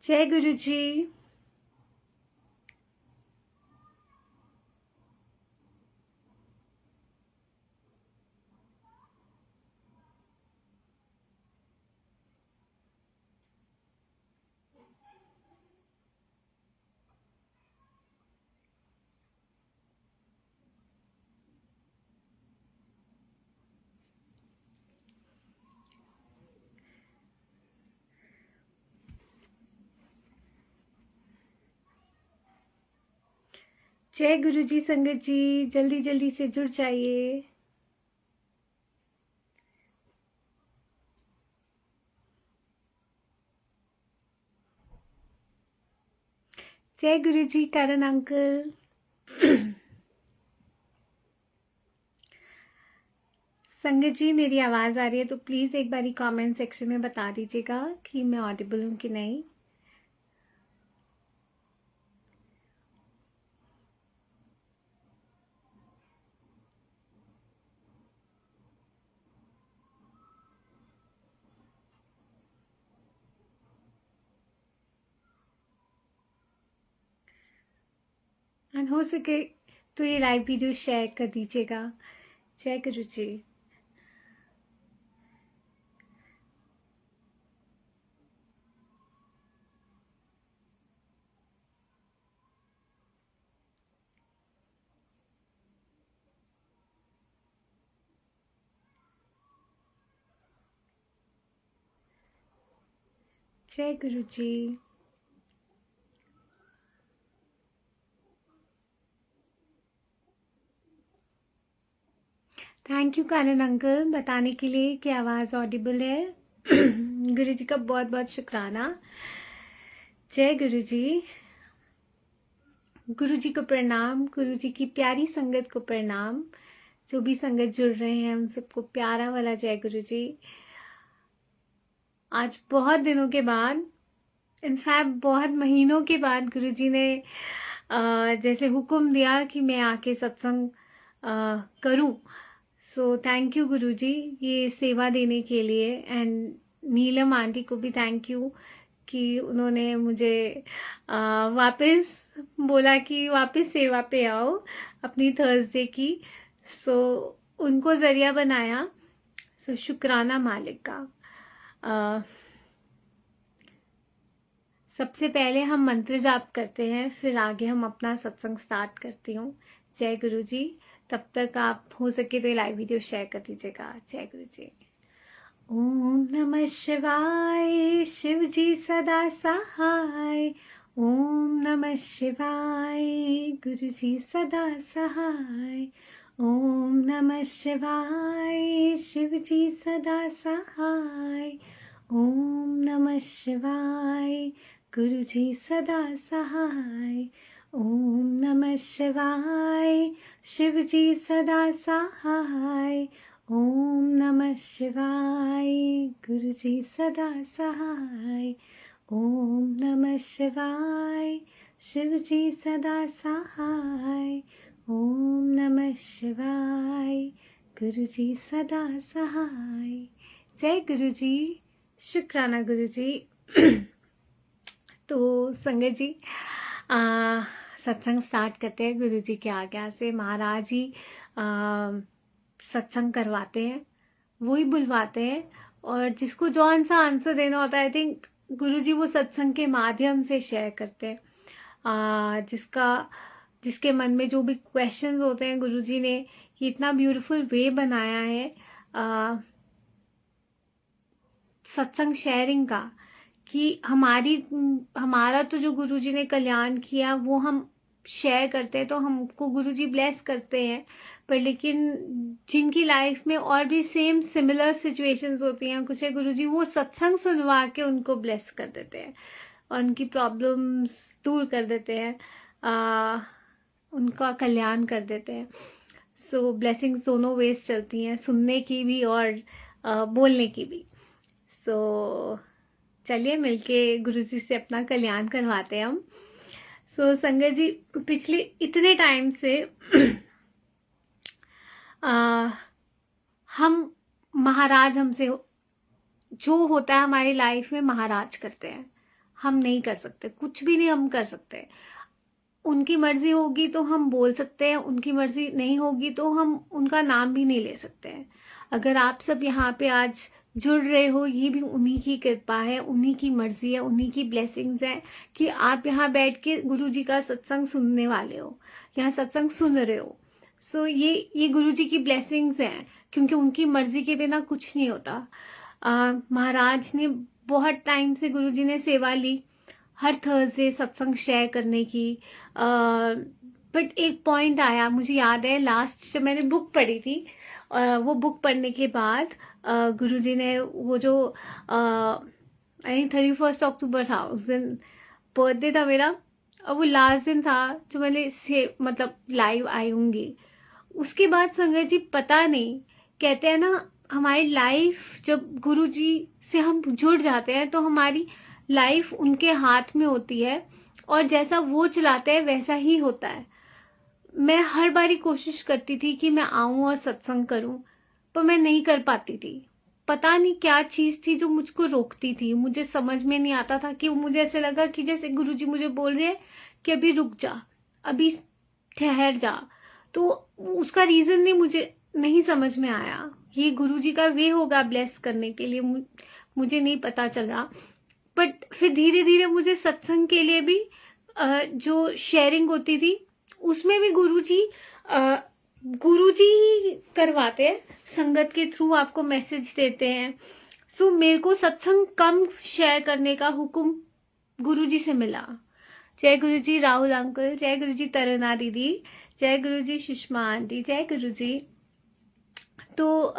जय गुरु जी। जय गुरु जी। संगत जी जल्दी जल्दी से जुड़ जाइए। जय गुरु जी करण अंकल। संगत जी मेरी आवाज आ रही है तो प्लीज एक बारी कमेंट सेक्शन में बता दीजिएगा कि मैं ऑडिबल हूँ कि नहीं। एंड हो सके तो ये लाइव वीडियो शेयर कर दीजिएगा। जय गुरु जी। जय गुरु जी। थैंक यू कानन अंकल बताने के लिए कि आवाज़ ऑडिबल है। गुरु जी का बहुत बहुत शुक्राना। जय गुरु जी। गुरु जी को प्रणाम। गुरु जी की प्यारी संगत को प्रणाम। जो भी संगत जुड़ रहे हैं उन सबको प्यारा वाला जय गुरु जी। आज बहुत दिनों के बाद, इनफैक्ट बहुत महीनों के बाद गुरु जी ने जैसे हुक्म दिया कि मैं आके सत्संग करूं। सो थैंक यू गुरु जी ये सेवा देने के लिए। एंड नीलम आंटी को भी थैंक यू कि उन्होंने मुझे वापस बोला कि वापस सेवा पे आओ अपनी थर्सडे की। सो उनको जरिया बनाया। सो शुक्राना मालिक का। सबसे पहले हम मंत्र जाप करते हैं, फिर आगे हम अपना सत्संग स्टार्ट करती हूँ। जय गुरु जी। तब तक आप हो सके तो ये लाइव वीडियो शेयर कर दीजिएगा। जय गुरु जी। ओम नमः शिवाय। शिव जी सदा सहाय। ओम नमः शिवाय। गुरु जी सदा सहाय। ओम नमः शिवाय। शिव जी सदा सहाय। ओम नमः शिवाय। गुरु जी सदा सहाय। ओम नमः शिवाय। शिव जी सदा सहाय। ओम नमः शिवाय। गुरु जी सदा सहाय। ओम नमः शिवाय। शिव जी सदा सहाय। ओम नमः शिवाय। गुरु जी सदा सहाय। जय गुरु जी। शुक्राना गुरु जी। तो संगत जी सत्संग स्टार्ट करते हैं। गुरु जी की आज्ञा से महाराज जी सत्संग करवाते हैं, वही बुलवाते हैं और जिसको जौन सा आंसर देना होता है आई थिंक गुरु जी वो सत्संग के माध्यम से शेयर करते हैं। जिसके मन में जो भी क्वेश्चंस होते हैं गुरु जी ने ये इतना ब्यूटीफुल वे बनाया है सत्संग शेयरिंग का कि हमारा तो जो गुरुजी ने कल्याण किया वो हम शेयर करते हैं तो हमको गुरुजी ब्लेस करते हैं। पर लेकिन जिनकी लाइफ में और भी सेम सिमिलर सिचुएशंस होती हैं कुछ है, गुरुजी वो सत्संग सुनवा के उनको ब्लेस कर देते हैं और उनकी प्रॉब्लम्स दूर कर देते हैं, उनका कल्याण कर देते हैं। सो ब्लेसिंग्स दोनों वेज चलती हैं, सुनने की भी और बोलने की भी। सो चलिए मिलके गुरुजी से अपना कल्याण करवाते हैं हम। सो संगत जी पिछले इतने टाइम से हम महाराज हमसे जो होता है हमारी लाइफ में महाराज करते हैं। हम नहीं कर सकते, कुछ भी नहीं हम कर सकते। उनकी मर्जी होगी तो हम बोल सकते हैं, उनकी मर्जी नहीं होगी तो हम उनका नाम भी नहीं ले सकते हैं। अगर आप सब यहाँ पे आज जुड़ रहे हो, ये भी उन्हीं की कृपा है, उन्हीं की मर्जी है, उन्हीं की ब्लेसिंग्स है कि आप यहाँ बैठ के गुरु जी का सत्संग सुनने वाले हो, यहाँ सत्संग सुन रहे हो। सो ये गुरु जी की ब्लेसिंग्स हैं, क्योंकि उनकी मर्जी के बिना कुछ नहीं होता। महाराज ने बहुत टाइम से, गुरु जी ने सेवा ली हर थर्सडे सत्संग शेयर करने की। बट एक पॉइंट आया, मुझे याद है लास्ट जब मैंने बुक पढ़ी थी, वो बुक पढ़ने के बाद गुरुजी ने वो जो आई 31 अक्टूबर था, उस दिन बर्थडे था मेरा, और वो लास्ट दिन था जो मैंने से मतलब लाइव आई होंगी। उसके बाद संगत जी पता नहीं, कहते हैं ना हमारी लाइफ जब गुरुजी से हम जुड़ जाते हैं तो हमारी लाइफ उनके हाथ में होती है, और जैसा वो चलाते हैं वैसा ही होता है। मैं हर बारी कोशिश करती थी कि मैं आऊं और सत्संग करूं, पर मैं नहीं कर पाती थी। पता नहीं क्या चीज थी जो मुझको रोकती थी, मुझे समझ में नहीं आता था कि मुझे ऐसे लगा कि जैसे गुरुजी मुझे बोल रहे हैं कि अभी रुक जा, अभी ठहर जा। तो उसका रीजन नहीं, मुझे नहीं समझ में आया। ये गुरुजी का वे होगा ब्लेस करने के लिए, मुझे नहीं पता चल रहा। बट फिर धीरे धीरे मुझे सत्संग के लिए भी जो शेयरिंग होती थी उसमें भी गुरुजी ही करवाते हैं, संगत के थ्रू आपको मैसेज देते हैं। सो मेरे को सत्संग कम शेयर करने का हुक्म गुरुजी से मिला। जय गुरुजी राहुल अंकल, जय गुरुजी तरुणा दीदी, जय गुरुजी सुषमा आंटी, जय गुरुजी। तो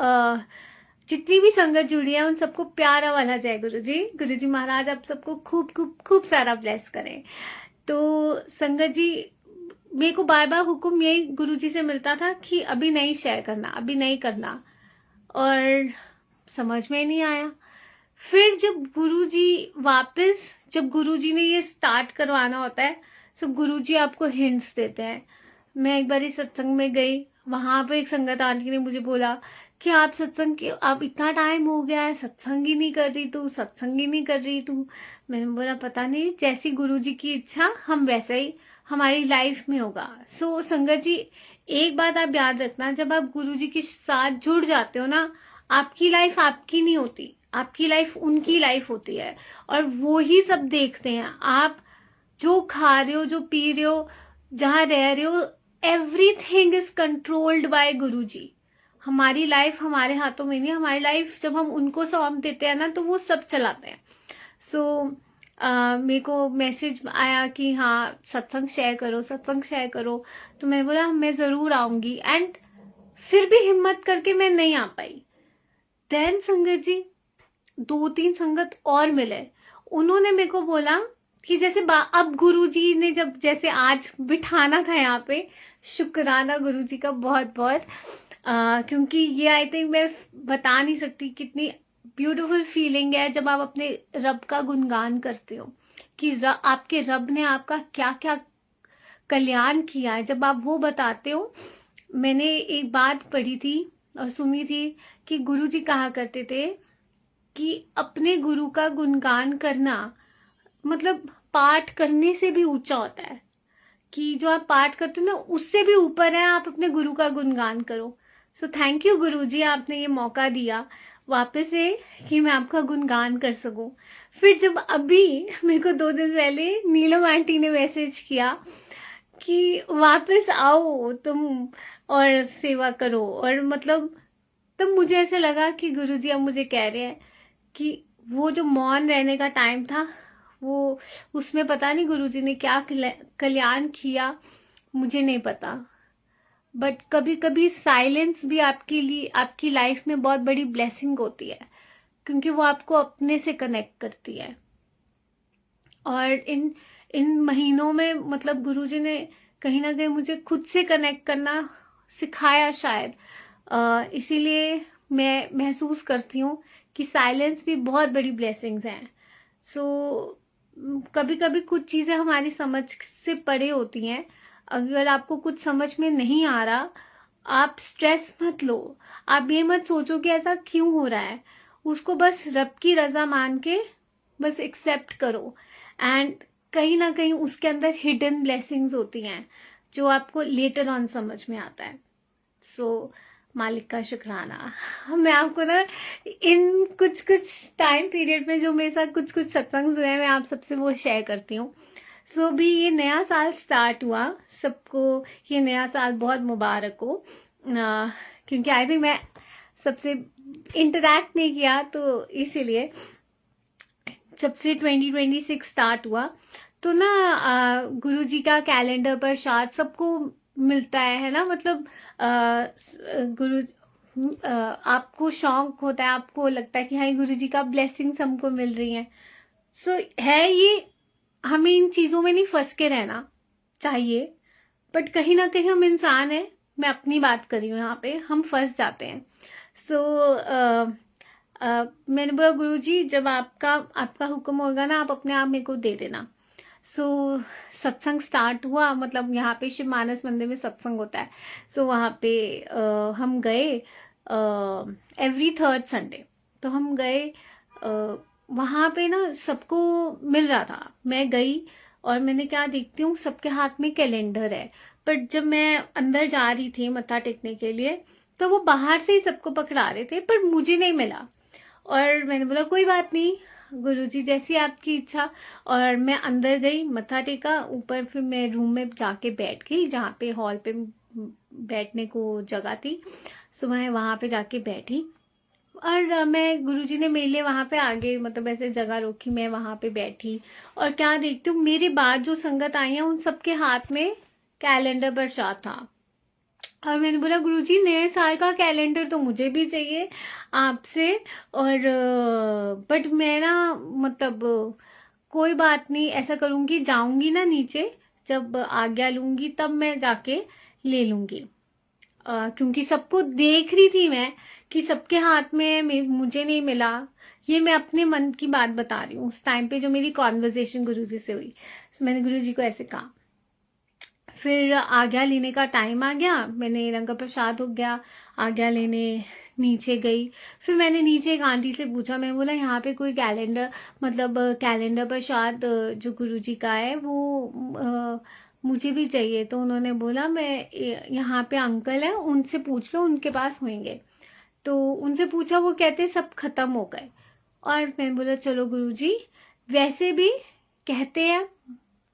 जितनी भी संगत जुड़ी है उन सबको प्यारा वाला जय गुरुजी। गुरुजी महाराज आप सबको खूब खूब खूब सारा ब्लेस करें। तो संगत जी, मेरे को बार बार हुक्म यही गुरुजी से मिलता था कि अभी नहीं शेयर करना, अभी नहीं करना, और समझ में नहीं आया। फिर जब गुरुजी ने ये स्टार्ट करवाना होता है, सब गुरुजी आपको हिंट्स देते हैं। मैं एक बार सत्संग में गई, वहां पे एक संगत आंटी ने मुझे बोला कि आप सत्संग के, आप इतना टाइम हो गया है सत्संग ही नहीं कर रही तू, सत्संग ही नहीं कर रही तू। मैंने बोला पता नहीं, जैसी गुरुजी की इच्छा हम वैसे ही हमारी लाइफ में होगा। सो संगत जी, एक बात आप याद रखना, जब आप गुरुजी के साथ जुड़ जाते हो ना, आपकी लाइफ आपकी नहीं होती, आपकी लाइफ उनकी लाइफ होती है, और वो ही सब देखते हैं। आप जो खा रहे हो, जो पी रहे हो, जहां रह रहे हो, एवरीथिंग इज कंट्रोल्ड बाय गुरुजी। हमारी लाइफ हमारे हाथों में नहीं, हमारी लाइफ जब हम उनको सौंप देते हैं ना तो वो सब चलाते हैं। सो मेरे को मैसेज आया कि हाँ सत्संग शेयर करो, सत्संग शेयर करो। तो मैंने बोला मैं जरूर आऊंगी, एंड फिर भी हिम्मत करके मैं नहीं आ पाई। देन संगत जी 2-3 संगत और मिले, उन्होंने मेरे को बोला कि जैसे अब गुरुजी ने जब जैसे आज बिठाना था यहाँ पे, शुक्राना गुरुजी का बहुत बहुत, क्योंकि ये आई थिंक मैं बता नहीं सकती कितनी ब्यूटीफुल फीलिंग है जब आप अपने रब का गुणगान करते हो कि आपके रब ने आपका क्या क्या कल्याण किया है, जब आप वो बताते हो। मैंने एक बात पढ़ी थी और सुनी थी कि गुरुजी कहा करते थे कि अपने गुरु का गुणगान करना मतलब पाठ करने से भी ऊंचा होता है, कि जो आप पाठ करते हो ना उससे भी ऊपर है, आप अपने गुरु का गुणगान करो। सो थैंक यू गुरुजी, आपने ये मौका दिया वापस से कि मैं आपका गुणगान कर सकूं। फिर जब अभी मेरे को 2 दिन पहले नीलम आंटी ने मैसेज किया कि वापस आओ तुम और सेवा करो, और मतलब तब मुझे ऐसे लगा कि गुरुजी अब मुझे कह रहे हैं कि वो जो मौन रहने का टाइम था, वो उसमें पता नहीं गुरुजी ने क्या कल्याण किया, मुझे नहीं पता। बट कभी कभी साइलेंस भी आपकी लाइफ में बहुत बड़ी ब्लेसिंग होती है, क्योंकि वो आपको अपने से कनेक्ट करती है। और इन महीनों में मतलब गुरुजी ने कहीं ना कहीं मुझे खुद से कनेक्ट करना सिखाया शायद, इसीलिए मैं महसूस करती हूँ कि साइलेंस भी बहुत बड़ी ब्लेसिंग्स हैं। सो कभी कभी कुछ चीज़ें हमारी समझ से परे होती हैं। अगर आपको कुछ समझ में नहीं आ रहा, आप स्ट्रेस मत लो, आप ये मत सोचो कि ऐसा क्यों हो रहा है, उसको बस रब की रजा मान के बस एक्सेप्ट करो। एंड कहीं ना कहीं उसके अंदर हिडन ब्लेसिंग्स होती हैं जो आपको लेटर ऑन समझ में आता है। सो मालिक का शुक्राना। मैं आपको ना इन कुछ कुछ टाइम पीरियड में जो मेरे साथ कुछ कुछ सत्संग हुए हैं मैं आप सबसे वो शेयर करती हूँ। सो भी ये नया साल स्टार्ट हुआ, सबको ये नया साल बहुत मुबारक हो। क्योंकि आई थिंक मैं सबसे इंटरैक्ट नहीं किया तो इसीलिए जब से 2026 स्टार्ट हुआ तो ना गुरुजी का कैलेंडर पर शायद सबको मिलता है ना, मतलब गुरु आपको शौक होता है, आपको लगता है कि हाँ गुरुजी का ब्लेसिंग्स हमको मिल रही हैं। सो है ये, हमें इन चीज़ों में नहीं फंस के रहना चाहिए, बट कहीं ना कहीं हम इंसान हैं, मैं अपनी बात कर रही हूँ यहाँ पे, हम फंस जाते हैं। सो मैंने बोला गुरुजी जब आपका हुक्म होगा ना आप अपने आप मेरे को दे देना। सो सत्संग स्टार्ट हुआ, मतलब यहाँ पे शिव मानस मंदिर में सत्संग होता है। सो वहाँ पे हम गए एवरी थर्ड संडे, तो हम गए वहाँ पे ना सबको मिल रहा था। मैं गई और मैंने क्या देखती हूँ सबके हाथ में कैलेंडर है, बट जब मैं अंदर जा रही थी मत्था टेकने के लिए तो वो बाहर से ही सबको पकड़ा रहे थे पर मुझे नहीं मिला। और मैंने बोला कोई बात नहीं गुरुजी जैसी आपकी इच्छा। और मैं अंदर गई, मत्था टेका, ऊपर फिर मैं रूम में जाके बैठ गई जहाँ पे हॉल पे बैठने को जगह थी। सो मैं वहाँ पे जाके बैठी और मैं गुरुजी ने मेरे लिए वहाँ पे आगे मतलब ऐसे जगह रोकी, मैं वहाँ पे बैठी और क्या देखती हूँ मेरे बाद जो संगत आई है उन सबके हाथ में कैलेंडर प्रसाद था। और मैंने बोला गुरुजी नए साल का कैलेंडर तो मुझे भी चाहिए आपसे। और बट मैं ना मतलब कोई बात नहीं, ऐसा करूँगी जाऊँगी ना नीचे जब आज्ञा लूँगी तब मैं जाके ले लूँगी। क्योंकि सबको देख रही थी मैं कि सबके हाथ में मुझे नहीं मिला। ये मैं अपने मन की बात बता रही हूँ, उस टाइम पे जो मेरी कॉन्वर्जेशन गुरुजी से हुई। तो मैंने गुरुजी को ऐसे कहा, फिर आज्ञा लेने का टाइम आ गया, मैंने रंग प्रसाद हो गया, आज्ञा लेने नीचे गई। फिर मैंने नीचे एक आंटी से पूछा, मैं बोला यहाँ पे कोई कैलेंडर मतलब कैलेंडर प्रसाद जो गुरुजी का है वो मुझे भी चाहिए। तो उन्होंने बोला मैं यहाँ पे अंकल है उनसे पूछ लो, उनके पास होंगे। तो उनसे पूछा, वो कहते सब खत्म हो गए। और मैंने बोला चलो गुरुजी, वैसे भी कहते हैं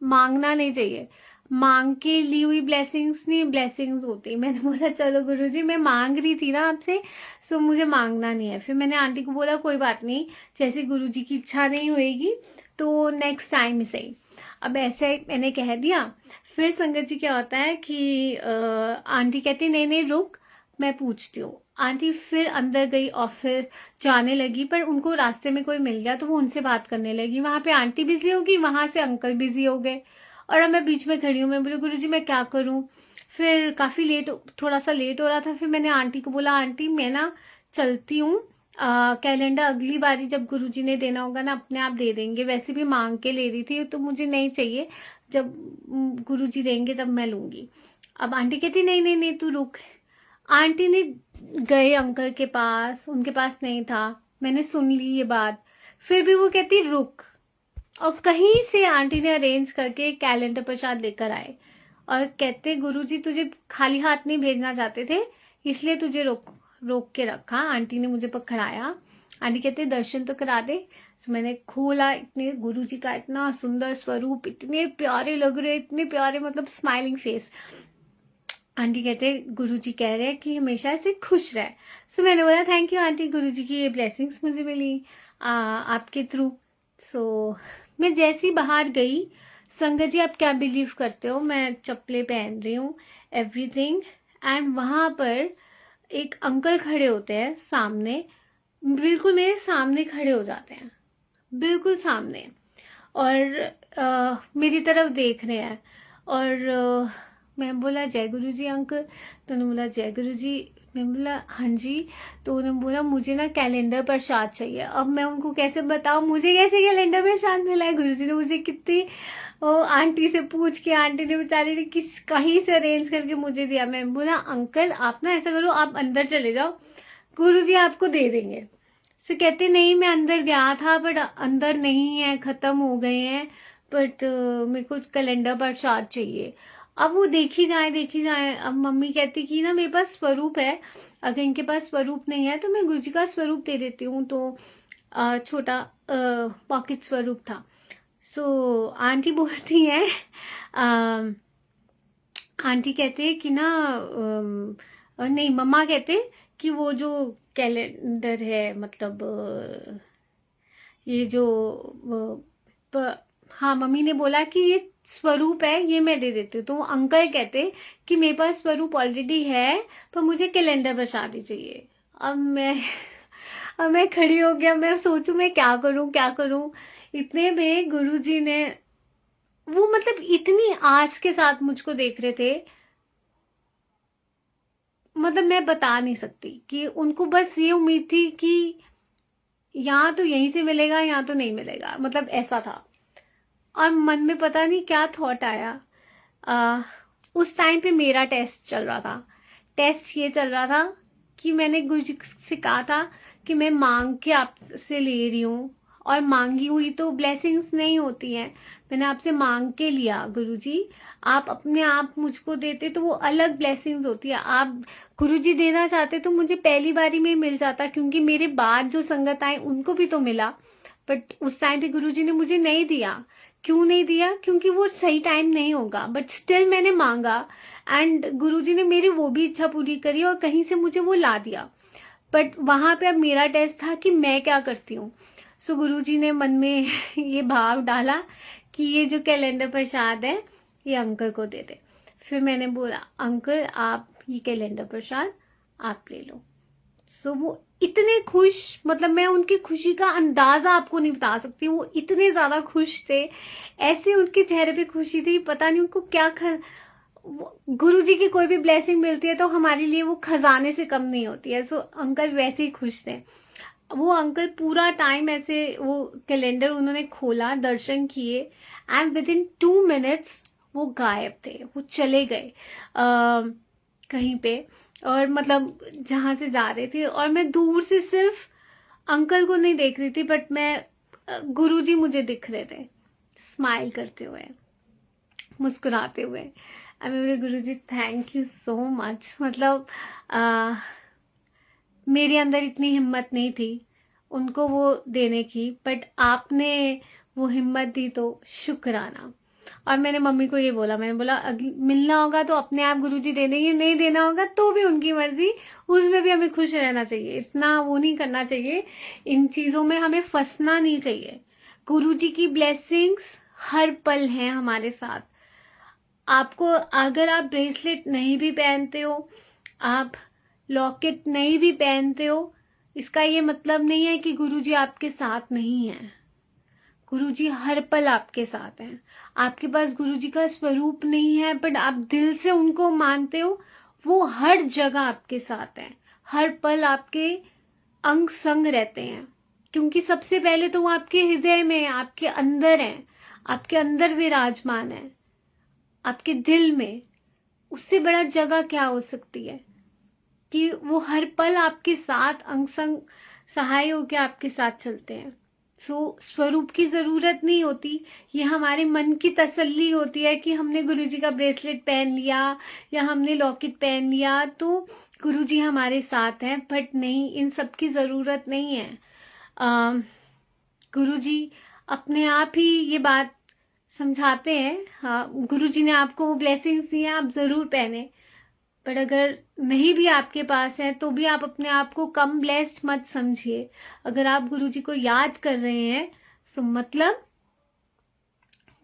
मांगना नहीं चाहिए, मांग के ली हुई ब्लेसिंग्स नहीं ब्लेसिंग्स होती। मैंने बोला चलो गुरुजी मैं मांग रही थी ना आपसे, सो मुझे मांगना नहीं है। फिर मैंने आंटी को बोला कोई बात नहीं, जैसे गुरुजी की इच्छा नहीं होएगी तो नेक्स्ट टाइम ही सही। अब ऐसे मैंने कह दिया। फिर संगत जी क्या होता है कि आंटी कहती नहीं नहीं रुक मैं पूछती हूँ। आंटी फिर अंदर गई और फिर जाने लगी, पर उनको रास्ते में कोई मिल गया तो वो उनसे बात करने लगी। वहां पे आंटी बिजी होगी, वहां से अंकल बिजी हो गए और अब मैं बीच में खड़ी हूँ। मैं बोली गुरुजी मैं क्या करूँ। फिर काफी लेट, थोड़ा सा लेट हो रहा था। फिर मैंने आंटी को बोला आंटी मैं ना चलती हूँ, कैलेंडर अगली बारी जब गुरुजी ने देना होगा ना अपने आप दे देंगे, वैसे भी मांग के ले रही थी तो मुझे नहीं चाहिए, जब गुरुजी देंगे तब मैं लूंगी। अब आंटी कहती नहीं नहीं नहीं तू रुक। आंटी ने गए अंकल के पास, उनके पास नहीं था, मैंने सुन ली ये बात, फिर भी वो कहती रुक। और कहीं से आंटी ने अरेंज करके कैलेंडर प्रसाद लेकर आए और कहते गुरुजी तुझे खाली हाथ नहीं भेजना चाहते थे इसलिए तुझे रोक के रखा। आंटी ने मुझे पकड़ाया, आंटी कहते दर्शन तो करा दे। तो मैंने खोला, इतने गुरुजी का इतना सुंदर स्वरूप, इतने प्यारे लग रहे, इतने प्यारे मतलब स्माइलिंग फेस। आंटी कहते गुरुजी कह रहे हैं कि हमेशा ऐसे खुश रहे। सो मैंने बोला थैंक यू आंटी, गुरुजी की ये ब्लेसिंग्स मुझे मिली आपके थ्रू। सो मैं जैसी बाहर गई, संगत जी आप क्या बिलीव करते हो, मैं चप्पलें पहन रही हूँ एवरीथिंग, एंड वहां पर एक अंकल खड़े होते हैं सामने, बिल्कुल मेरे सामने खड़े हो जाते हैं, बिल्कुल सामने, और मेरी तरफ देख रहे हैं। और मैं बोला जय गुरुजी अंकल, तो उन्होंने बोला जय गुरुजी। मैं बोला हाँ जी। तो उन्होंने बोला मुझे ना कैलेंडर प्रसाद चाहिए। अब मैं उनको कैसे बताऊं मुझे कैसे कैलेंडर प्रसाद मिला है, गुरुजी ने मुझे कितनी आंटी से पूछ के, आंटी ने बेचारी ने किस कहीं से अरेंज करके मुझे दिया। मैं बोला अंकल आप ना ऐसा करो, आप अंदर चले जाओ, गुरुजी आपको दे देंगे। कहते नहीं मैं अंदर गया था बट अंदर नहीं है, खत्म हो गए हैं। बट मेरे को कैलेंडर प्रसाद चाहिए। अब वो देखी जाए। अब मम्मी कहती कि ना मेरे पास स्वरूप है, अगर इनके पास स्वरूप नहीं है तो मैं गुरुजी का स्वरूप दे देती हूँ। तो छोटा पॉकेट स्वरूप था। सो आंटी बोलती है, आंटी कहते हैं कि ना नहीं, मम्मा कहते कि वो जो कैलेंडर है, मतलब ये जो हाँ, मम्मी ने बोला कि ये स्वरूप है, ये मैं दे देती हूँ। तो अंकल कहते कि मेरे पास स्वरूप ऑलरेडी है, पर मुझे कैलेंडर प्रसाद चाहिए। अब मैं खड़ी हो गया, मैं सोचूं मैं क्या करूं। इतने में गुरुजी ने, वो मतलब इतनी आस के साथ मुझको देख रहे थे, मतलब मैं बता नहीं सकती कि उनको बस ये उम्मीद थी कि या तो यहीं से मिलेगा या तो नहीं मिलेगा, मतलब ऐसा था। और मन में पता नहीं क्या थॉट आया। उस टाइम पे मेरा टेस्ट चल रहा था। टेस्ट ये चल रहा था कि मैंने गुरुजी से कहा था कि मैं मांग के आपसे ले रही हूँ, और मांगी हुई तो ब्लेसिंग्स नहीं होती हैं। मैंने आपसे मांग के लिया, गुरुजी आप अपने आप मुझको देते तो वो अलग ब्लेसिंग्स होती है। आप गुरुजी देना चाहते तो मुझे पहली बारी में मिल जाता, क्योंकि मेरे बाद जो संगत आए उनको भी तो मिला। बट उस टाइम पे गुरुजी ने मुझे नहीं दिया। क्यों नहीं दिया? क्योंकि वो सही टाइम नहीं होगा। बट स्टिल मैंने मांगा, एंड गुरुजी ने मेरी वो भी इच्छा पूरी करी और कहीं से मुझे वो ला दिया। बट वहां पे अब मेरा टेस्ट था कि मैं क्या करती हूँ। सो गुरुजी ने मन में ये भाव डाला कि ये जो कैलेंडर प्रसाद है ये अंकल को दे दे। फिर मैंने बोला, अंकल आप ये कैलेंडर प्रसाद आप ले लो। सो वो इतने खुश, मतलब मैं उनकी खुशी का अंदाजा आपको नहीं बता सकती। वो इतने ज्यादा खुश थे, ऐसे उनके चेहरे पे खुशी थी, पता नहीं उनको क्या गुरुजी की कोई भी ब्लेसिंग मिलती है तो हमारे लिए वो खजाने से कम नहीं होती है। सो अंकल वैसे ही खुश थे। वो अंकल पूरा टाइम ऐसे, वो कैलेंडर उन्होंने खोला, दर्शन किए, एंड विद इन 2 मिनट्स वो गायब थे। वो चले गए कहीं पे, और मतलब जहां से जा रहे थे। और मैं दूर से सिर्फ अंकल को नहीं देख रही थी, बट मैं गुरुजी मुझे दिख रहे थे, स्माइल करते हुए, मुस्कुराते हुए। बोले, गुरुजी थैंक यू सो मच। मतलब मेरे अंदर इतनी हिम्मत नहीं थी उनको वो देने की, बट आपने वो हिम्मत दी तो शुक्राना। और मैंने मम्मी को ये बोला, मैंने बोला मिलना होगा तो अपने आप गुरुजी दे देंगे, नहीं देना होगा तो भी उनकी मर्जी, उसमें भी हमें खुश रहना चाहिए। इतना वो नहीं करना चाहिए, इन चीजों में हमें फंसना नहीं चाहिए। गुरुजी की ब्लेसिंग्स हर पल हैं हमारे साथ। आपको अगर आप ब्रेसलेट नहीं भी पहनते हो, आप लॉकेट नहीं भी पहनते हो, इसका ये मतलब नहीं है कि गुरुजी आपके साथ नहीं है। गुरुजी हर पल आपके साथ हैं। आपके पास गुरुजी का स्वरूप नहीं है, बट आप दिल से उनको मानते हो, वो हर जगह आपके साथ हैं, हर पल आपके अंग संग रहते हैं। क्योंकि सबसे पहले तो वो आपके हृदय में, आपके अंदर है, आपके अंदर विराजमान है, आपके दिल में। उससे बड़ा जगह क्या हो सकती है कि वो हर पल आपके साथ अंग संग सहाय होकर आपके साथ चलते हैं। सो स्वरूप की जरूरत नहीं होती, ये हमारे मन की तसल्ली होती है कि हमने गुरुजी का ब्रेसलेट पहन लिया या हमने लॉकेट पहन लिया तो गुरुजी हमारे साथ हैं। बट नहीं, इन सब की जरूरत नहीं है। गुरुजी अपने आप ही ये बात समझाते हैं। हाँ, गुरुजी ने आपको वो ब्लेसिंग्स दी हैं, आप जरूर पहने। बट अगर नहीं भी आपके पास है तो भी आप अपने आप को कम ब्लेस्ड मत समझिए। अगर आप गुरुजी को याद कर रहे हैं तो मतलब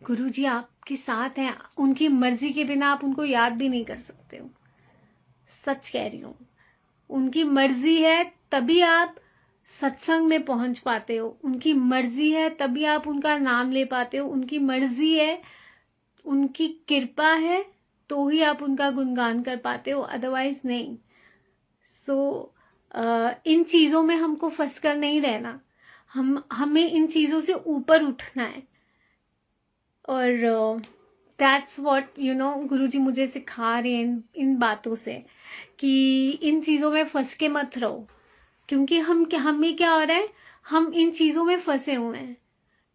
गुरुजी आपके साथ हैं। उनकी मर्जी के बिना आप उनको याद भी नहीं कर सकते हो, सच कह रही हूँ। उनकी मर्जी है तभी आप सत्संग में पहुंच पाते हो, उनकी मर्जी है तभी आप उनका नाम ले पाते हो, उनकी मर्जी है, उनकी कृपा है तो ही आप उनका गुणगान कर पाते हो, अदरवाइज नहीं। सो इन चीजों में हमको फंस कर नहीं रहना, हमें इन चीजों से ऊपर उठना है। और दैट्स व्हाट गुरुजी मुझे सिखा रहे हैं इन बातों से, कि इन चीजों में फंस के मत रहो। क्योंकि हमें क्या हो रहा है, हम इन चीजों में फंसे हुए हैं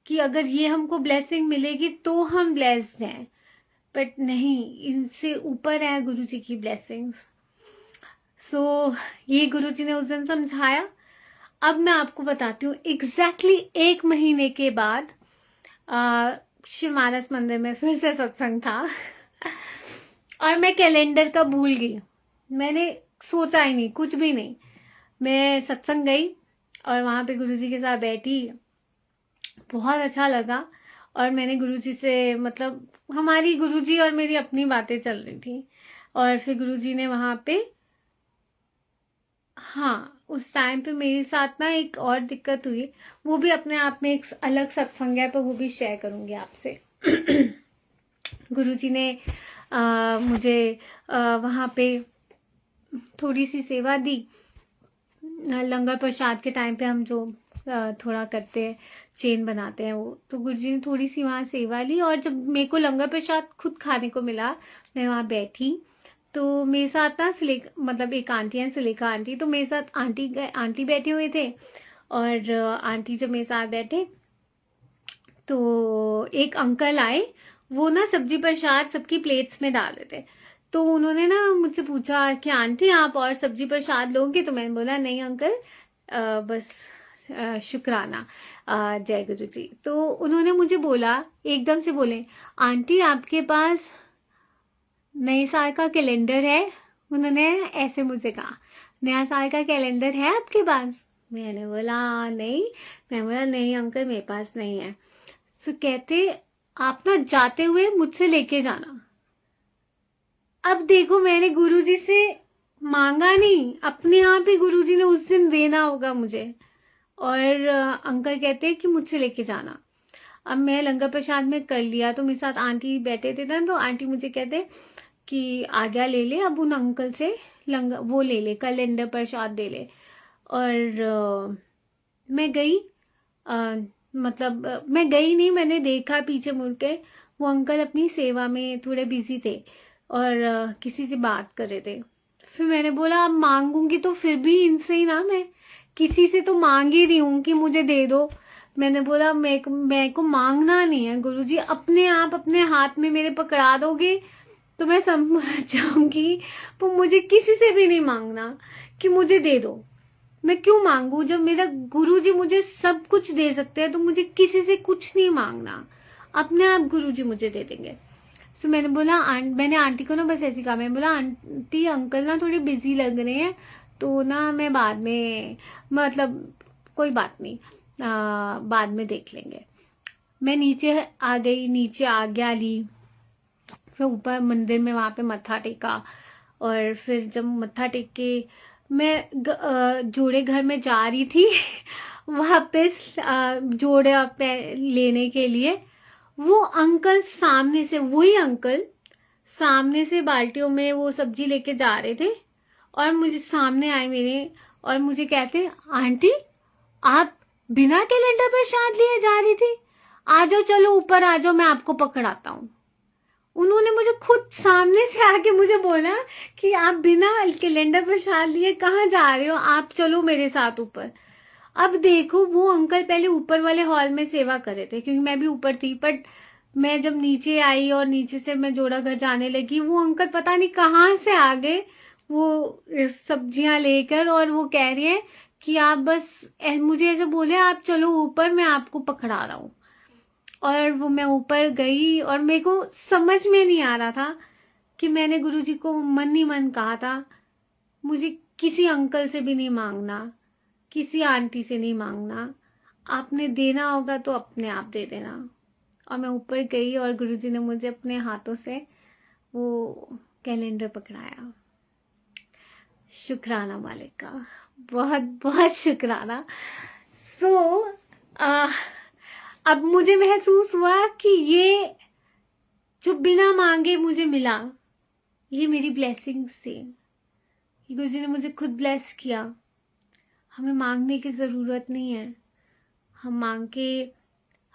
कि अगर ये हमको ब्लेसिंग मिलेगी तो हम ब्लेस्ड हैं, बट नहीं, इनसे ऊपर है गुरु जी की ब्लेसिंग्स। सो ये गुरु जी ने उस दिन समझाया। अब मैं आपको बताती हूँ, एग्जैक्टली 1 महीने के बाद शिव मानस मंदिर में फिर से सत्संग था और मैं कैलेंडर का भूल गई, मैंने सोचा ही नहीं, कुछ भी नहीं। मैं सत्संग गई और वहां पे गुरुजी के साथ बैठी, बहुत अच्छा लगा। और मैंने गुरुजी से, मतलब हमारी गुरुजी और मेरी अपनी बातें चल रही थी। और फिर गुरुजी ने वहां पे, हाँ, उस टाइम पे मेरे साथ ना एक और दिक्कत हुई, वो भी अपने आप में एक अलग सत्संग है, पर वो भी शेयर करूंगी आपसे। गुरुजी ने मुझे वहां पे थोड़ी सी सेवा दी। लंगर प्रसाद के टाइम पे हम जो थोड़ा करते हैं, चेन बनाते हैं वो, तो गुरुजी ने थोड़ी सी वहाँ सेवा ली। और जब मेरे को लंगर प्रसाद खुद खाने को मिला, मैं वहाँ बैठी, तो मेरे साथ ना मतलब एक आंटी है, सुलेखा आंटी, तो मेरे साथ आंटी बैठे हुए थे। और आंटी जब मेरे साथ बैठे तो एक अंकल आए, वो ना सब्जी प्रसाद सबकी प्लेट्स में डाल रहे थे। तो उन्होंने ना मुझसे पूछा कि आंटी आप और सब्जी प्रसाद लोगे? तो मैंने बोला नहीं अंकल, बस शुक्राना, जय गुरु जी। तो उन्होंने मुझे बोला, एकदम से बोले, आंटी आपके पास नए साल का कैलेंडर है? उन्होंने ऐसे मुझे कहा, नया साल का कैलेंडर है आपके पास? मैंने बोला नहीं। मैं बोला नहीं अंकल, मेरे पास नहीं है। तो कहते, आप ना जाते हुए मुझसे लेके जाना। अब देखो, मैंने गुरुजी से मांगा नहीं, अपने आप ही गुरुजी ने उस दिन देना होगा मुझे। और अंकल कहते कि मुझसे लेके जाना। अब मैं लंगर प्रसाद में कर लिया, तो मेरे साथ आंटी बैठे थे ना, तो आंटी मुझे कहते कि आज्ञा ले ले, अब उन अंकल से वो ले ले, कैलेंडर प्रसाद दे ले। और मैं गई, मतलब मैं गई नहीं, मैंने देखा पीछे मुड़ के, वो अंकल अपनी सेवा में थोड़े बिजी थे और किसी से बात कर रहे थे। फिर मैंने बोला अब मांगूंगी तो फिर भी इनसे ही ना, मैं किसी से तो मांग ही रही हूँ कि मुझे दे दो। मैंने बोला मैं को मांगना नहीं है गुरुजी, अपने आप अपने हाथ में मेरे पकड़ा दोगे तो मैं समझ जाऊंगी, पर मुझे किसी से भी नहीं मांगना कि मुझे दे दो। मैं क्यों मांगू जब मेरा गुरुजी मुझे सब कुछ दे सकते हैं? तो मुझे किसी से कुछ नहीं मांगना, अपने आप गुरुजी मुझे दे देंगे। तो मैंने बोला मैंने आंटी को ना बस ऐसी कहा, मैंने बोला आंटी अंकल ना थोड़े बिजी लग रहे हैं, तो ना मैं बाद में, मतलब कोई बात नहीं, बाद में देख लेंगे। मैं नीचे आ गई, नीचे आज्ञा ली, फिर ऊपर मंदिर में वहां पे मत्था टेका। और फिर जब मत्था टेक के मैं जोड़े घर में जा रही थी वापस जोड़े लेने के लिए, वो अंकल सामने से, वही अंकल सामने से बाल्टियों में वो सब्जी लेके जा रहे थे और मुझे सामने आए मेरे, और मुझे कहते आंटी आप बिना कैलेंडर पर प्रसाद लिए जा रही थी, आ जाओ, चलो ऊपर आ जाओ, मैं आपको पकड़ाता हूँ। उन्होंने मुझे खुद सामने से आके मुझे बोला कि आप बिना कैलेंडर प्रसाद लिए कहाँ जा रहे हो, आप चलो मेरे साथ ऊपर। अब देखो, वो अंकल पहले ऊपर वाले हॉल में सेवा कर रहे थे क्योंकि मैं भी ऊपर थी, बट मैं जब नीचे आई और नीचे से मैं जोड़ा घर जाने लगी, वो अंकल पता नहीं कहाँ से आ गए वो सब्जियां लेकर, और वो कह रही है कि आप बस मुझे ऐसे बोले आप चलो ऊपर, मैं आपको पकड़ा रहा हूँ। और वो मैं ऊपर गई और मेरे को समझ में नहीं आ रहा था कि मैंने गुरुजी को मन ही मन कहा था मुझे किसी अंकल से भी नहीं मांगना, किसी आंटी से नहीं मांगना, आपने देना होगा तो अपने आप दे देना। और मैं ऊपर गई और गुरुजी ने मुझे अपने हाथों से वो कैलेंडर पकड़ाया। शुक्राना मालिक का, बहुत बहुत शुक्राना। अब मुझे महसूस हुआ कि ये जो बिना मांगे मुझे मिला, ये मेरी ब्लेसिंग्स थी। गुरुजी ने मुझे खुद ब्लेस किया। हमें मांगने की ज़रूरत नहीं है, हम मांग के,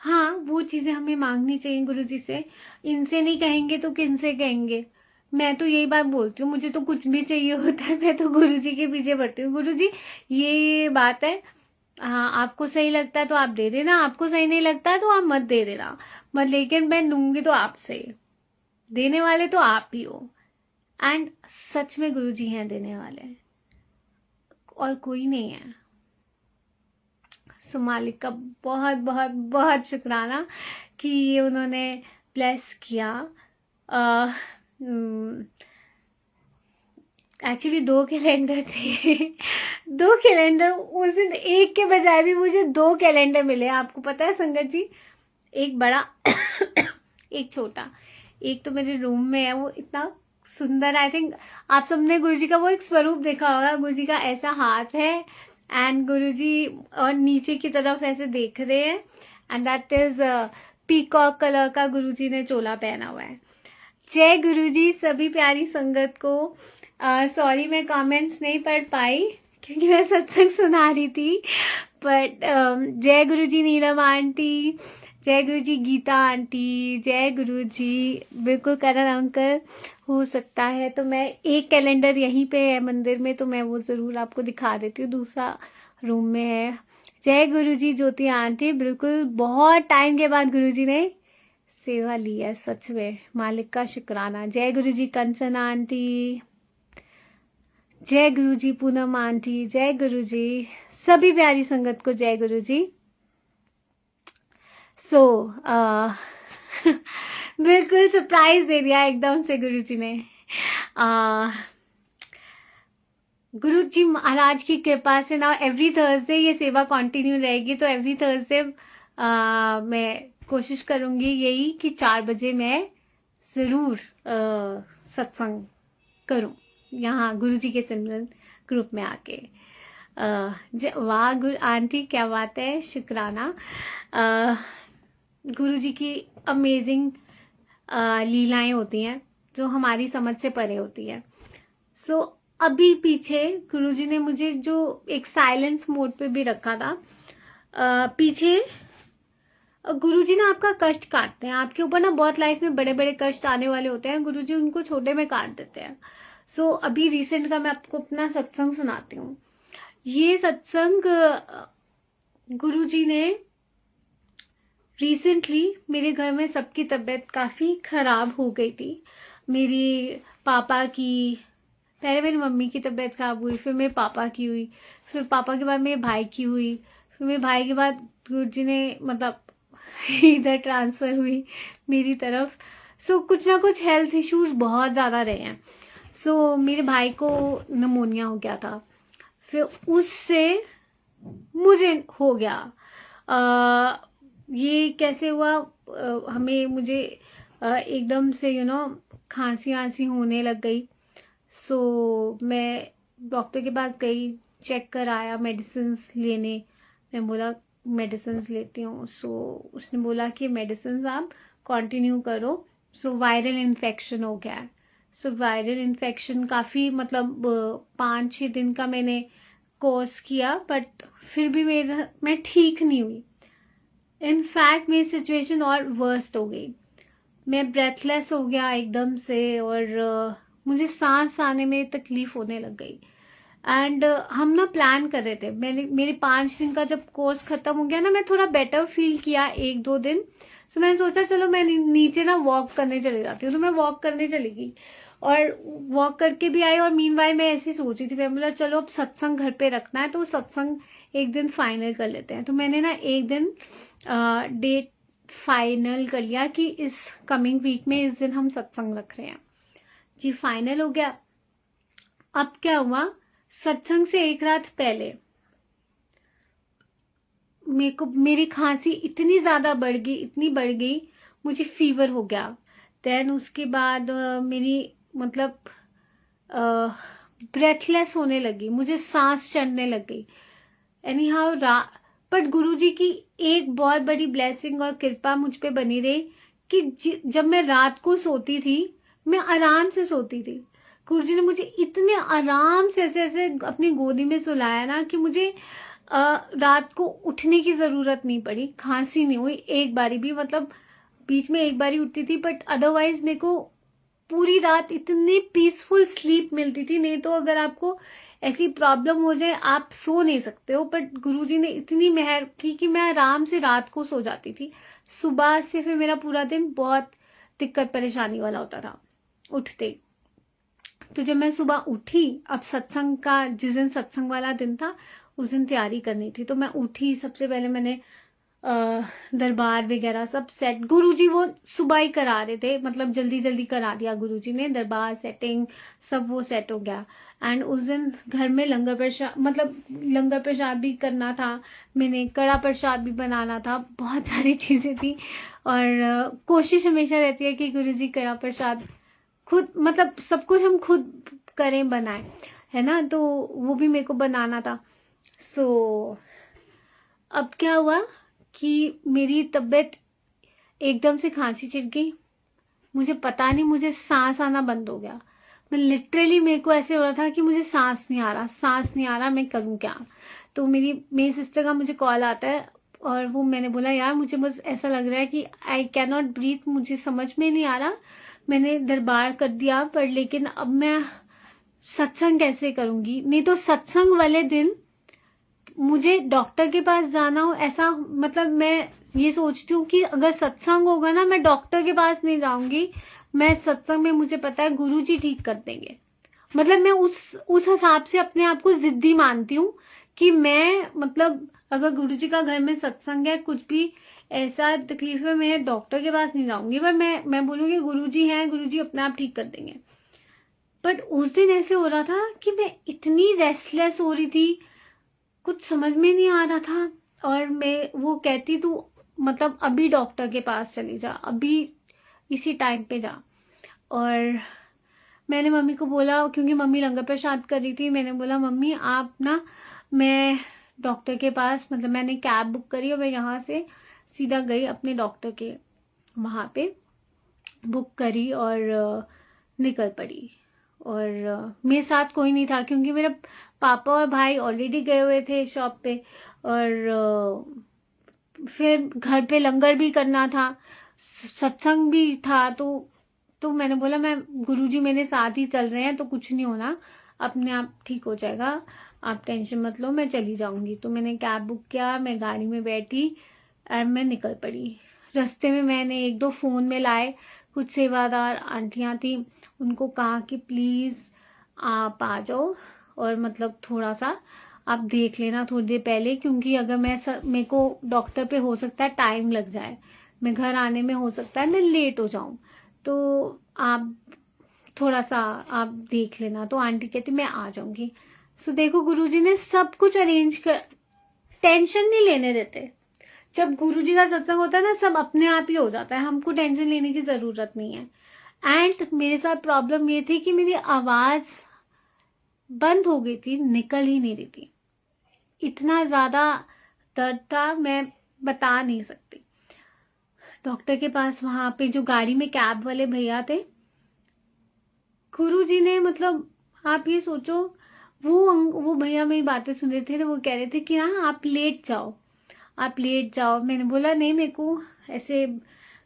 हाँ वो चीज़ें हमें मांगनी चाहिए गुरुजी से। इनसे नहीं कहेंगे तो किनसे कहेंगे? मैं तो यही बात बोलती हूँ, मुझे तो कुछ भी चाहिए होता है मैं तो गुरुजी के पीछे पड़ती हूँ, गुरुजी ये बात है, हाँ, आपको सही लगता है तो आप दे देना, आपको सही नहीं लगता है तो आप मत दे देना, मत, लेकिन मैं लूंगी तो आपसे, देने वाले तो आप ही हो। एंड सच में गुरुजी हैं देने वाले, और कोई नहीं है। सो मालिक का बहुत बहुत बहुत शुक्राना कि ये उन्होंने ब्लेस किया। एक्चुअली 2 कैलेंडर थे 2 कैलेंडर, उस दिन एक के बजाय भी मुझे 2 कैलेंडर मिले, आपको पता है संगत जी, एक बड़ा एक छोटा। एक तो मेरे रूम में है, वो इतना सुंदर, आई थिंक आप सबने गुरुजी का वो एक स्वरूप देखा होगा, गुरुजी का ऐसा हाथ है एंड गुरुजी और नीचे की तरफ ऐसे देख रहे हैं, and that is peacock colour का गुरुजी ने चोला पहना हुआ है। जय गुरुजी सभी प्यारी संगत को। सॉरी मैं कमेंट्स नहीं पढ़ पाई क्योंकि मैं सत्संग सुना रही थी, बट जय गुरुजी नीलम आंटी, जय गुरुजी गीता आंटी, जय गुरुजी। बिल्कुल करण अंकल, हो सकता है तो मैं एक कैलेंडर यहीं पे है मंदिर में, तो मैं वो ज़रूर आपको दिखा देती हूँ, दूसरा रूम में है। जय गुरुजी ज्योति आंटी, बिल्कुल बहुत टाइम के बाद गुरुजी ने सेवा ली है, सच में मालिक का शुक्राना। जय गुरुजी कंचन आंटी, जय गुरुजी पूनम आंटी, जय गुरुजी सभी प्यारी संगत को जय गुरुजी। सो बिल्कुल सरप्राइज दे दिया एकदम से गुरुजी ने। गुरुजी महाराज की कृपा से ना एवरी थर्सडे ये सेवा कंटिन्यू रहेगी, तो एवरी थर्सडे मैं कोशिश करूंगी यही कि 4 बजे मैं ज़रूर सत्संग करूं यहाँ गुरुजी के सिमरन ग्रुप में आके। वाह गुरु आंटी, क्या बात है, शुक्राना। गुरुजी की अमेजिंग लीलाएं होती हैं जो हमारी समझ से परे होती है। सो अभी पीछे गुरुजी ने मुझे जो एक साइलेंस मोड पे भी रखा था, पीछे गुरुजी ना आपका कष्ट काटते हैं, आपके ऊपर ना बहुत लाइफ में बड़े बड़े कष्ट आने वाले होते हैं, गुरुजी उनको छोटे में काट देते हैं। सो अभी रिसेंट का मैं आपको अपना सत्संग सुनाती हूँ। ये सत्संग गुरुजी ने रिसेंटली, मेरे घर में सबकी तबीयत काफ़ी ख़राब हो गई थी। मेरी पापा की, पहले मेरी मम्मी की तबीयत ख़राब हुई, फिर मेरे पापा की हुई, फिर पापा के बाद मेरे भाई की हुई, फिर मेरे भाई के बाद गुरुजी ने मतलब इधर ट्रांसफ़र हुई मेरी तरफ। सो कुछ ना कुछ हेल्थ इश्यूज बहुत ज़्यादा रहे हैं। सो मेरे भाई को निमोनिया हो गया था, फिर उससे मुझे हो गया। ये कैसे हुआ, मुझे एकदम से खांसी वांसी होने लग गई। सो मैं डॉक्टर के पास गई, चेक कराया, मेडिसिन्स लेने, मैं बोला मेडिसिन्स लेती हूँ। सो उसने बोला कि मेडिसिन्स आप कंटिन्यू करो। सो वायरल इन्फेक्शन हो गया है। सो वायरल इन्फेक्शन काफ़ी मतलब 5-6 दिन का मैंने कोर्स किया, बट फिर भी मैं ठीक नहीं हुई। इनफैक्ट मेरी सिचुएशन और वर्स्ट हो गई, मैं ब्रेथलेस हो गया एकदम से, और मुझे सांस आने में तकलीफ होने लग गई। एंड हम ना प्लान कर रहे थे, मेरे 5 दिन का जब कोर्स खत्म हो गया ना, मैं थोड़ा बेटर फील किया 1-2 दिन। सो मैंने सोचा चलो मैं नीचे ना वॉक करने चली जाती हूँ, तो मैं वॉक करने चली गई और वॉक करके भी आई। और मीनवाइल मैं ऐसी सोच रही थी, मैं बोला चलो अब सत्संग घर पे रखना है तो सत्संग एक दिन फाइनल कर लेते हैं। तो मैंने ना एक दिन डेट फाइनल कर लिया कि इस कमिंग वीक में इस दिन हम सत्संग रख रहे हैं जी। फाइनल हो गया। अब क्या हुआ, सत्संग से एक रात पहले मेरी खांसी इतनी ज्यादा बढ़ गई, इतनी बढ़ गई, मुझे फीवर हो गया। देन उसके बाद मेरी मतलब ब्रेथलेस होने लगी, मुझे सांस चढ़ने लग गई। एनी हाउ बट गुरुजी की एक बहुत बड़ी ब्लेसिंग और कृपा मुझ पे बनी रही कि जब मैं रात को सोती थी, मैं आराम से सोती थी। गुरुजी ने मुझे इतने आराम से ऐसे ऐसे अपनी गोदी में सुलाया ना कि मुझे रात को उठने की जरूरत नहीं पड़ी, खांसी नहीं हुई एक बारी भी, मतलब बीच में एक बारी उठती थी, बट अदरवाइज मेरे को पूरी रात इतनी पीसफुल स्लीप मिलती थी। नहीं तो अगर आपको ऐसी प्रॉब्लम हो जाए आप सो नहीं सकते हो, बट गुरुजी ने इतनी मेहर की कि मैं आराम से रात को सो जाती थी। सुबह से फिर मेरा पूरा दिन बहुत दिक्कत परेशानी वाला होता था उठते। तो जब मैं सुबह उठी, अब सत्संग का जिस दिन सत्संग वाला दिन था उस दिन तैयारी करनी थी, तो मैं उठी, सबसे पहले मैंने दरबार वगैरह सब सेट, गुरुजी वो सुबह ही करा रहे थे, मतलब जल्दी जल्दी करा दिया गुरुजी ने, दरबार सेटिंग सब वो सेट हो गया। एंड उस दिन घर में लंगर प्रसाद, मतलब लंगर प्रसाद भी करना था, मैंने कड़ा प्रसाद भी बनाना था, बहुत सारी चीज़ें थी। और कोशिश हमेशा रहती है कि गुरुजी कड़ा प्रसाद खुद, मतलब सब कुछ हम खुद करें बनाएं, है ना, तो वो भी मेरे को बनाना था। सो अब क्या हुआ कि मेरी तबीयत एकदम से खांसी छिड़ गई, मुझे पता नहीं, मुझे सांस आना बंद हो गया। मैं लिटरली, मेरे को ऐसे हो रहा था कि मुझे सांस नहीं आ रहा, सांस नहीं आ रहा, मैं करूँ क्या। तो मेरी सिस्टर का मुझे कॉल आता है और वो, मैंने बोला यार मुझे बस ऐसा लग रहा है कि आई कैन नॉट ब्रीथ, मुझे समझ में नहीं आ रहा। मैंने दरबार कर दिया पर, लेकिन अब मैं सत्संग कैसे करूँगी, नहीं तो सत्संग वाले दिन मुझे डॉक्टर के पास जाना हो, ऐसा मतलब मैं ये सोचती हूँ कि अगर सत्संग होगा ना, मैं डॉक्टर के पास नहीं जाऊंगी, मैं सत्संग में मुझे पता है गुरुजी ठीक कर देंगे। मतलब मैं उस हिसाब से अपने आप को जिद्दी मानती हूँ कि मैं, मतलब अगर गुरुजी का घर में सत्संग है, कुछ भी ऐसा तकलीफ है, मैं डॉक्टर के पास नहीं जाऊंगी, पर मैं बोलूँगी गुरुजी हैं, गुरुजी अपने आप ठीक कर देंगे। बट उस दिन ऐसे हो रहा था कि मैं इतनी रेस्टलेस हो रही थी, कुछ समझ में नहीं आ रहा था। और मैं वो कहती, तू मतलब अभी डॉक्टर के पास चली जा, अभी इसी टाइम पे जा। और मैंने मम्मी को बोला, क्योंकि मम्मी लंगर प्रसाद कर रही थी, मैंने बोला मम्मी आप ना, मैं डॉक्टर के पास, मतलब मैंने कैब बुक करी और मैं यहाँ से सीधा गई अपने डॉक्टर के वहाँ पे, बुक करी और निकल पड़ी। और मेरे साथ कोई नहीं था क्योंकि मेरे पापा और भाई ऑलरेडी गए हुए थे शॉप पे, और फिर घर पे लंगर भी करना था, सत्संग भी था। तो मैंने बोला, मैं गुरुजी मेरे साथ ही चल रहे हैं तो कुछ नहीं होना, अपने आप ठीक हो जाएगा, आप टेंशन मत लो, मैं चली जाऊंगी। तो मैंने कैब बुक किया, मैं गाड़ी में बैठी और मैं निकल पड़ी। रास्ते में मैंने एक दो फ़ोन में लाए, कुछ सेवादार आंटियां थी, उनको कहा कि प्लीज़ आप आ जाओ और मतलब थोड़ा सा आप देख लेना थोड़ी देर पहले, क्योंकि अगर मेरे को डॉक्टर पे हो सकता है टाइम लग जाए, मैं घर आने में हो सकता है मैं लेट हो जाऊं, तो आप थोड़ा सा आप देख लेना। तो आंटी कहती मैं आ जाऊंगी। सो देखो गुरुजी ने सब कुछ अरेंज कर, टेंशन नहीं लेने देते। जब गुरुजी का सत्संग होता है ना, सब अपने आप ही हो जाता है, हमको टेंशन लेने की जरूरत नहीं है। एंड मेरे साथ प्रॉब्लम ये थी कि मेरी आवाज बंद हो गई थी, निकल ही नहीं रही थी, इतना ज्यादा दर्द था, मैं बता नहीं सकती। डॉक्टर के पास वहां पे जो गाड़ी में कैब वाले भैया थे, गुरुजी ने, मतलब आप ये सोचो, वो भैया मेरी बातें सुन रहे थे, वो कह रहे थे कि ना आप लेट जाओ, आप लेट जाओ। मैंने बोला नहीं, मेरे को ऐसे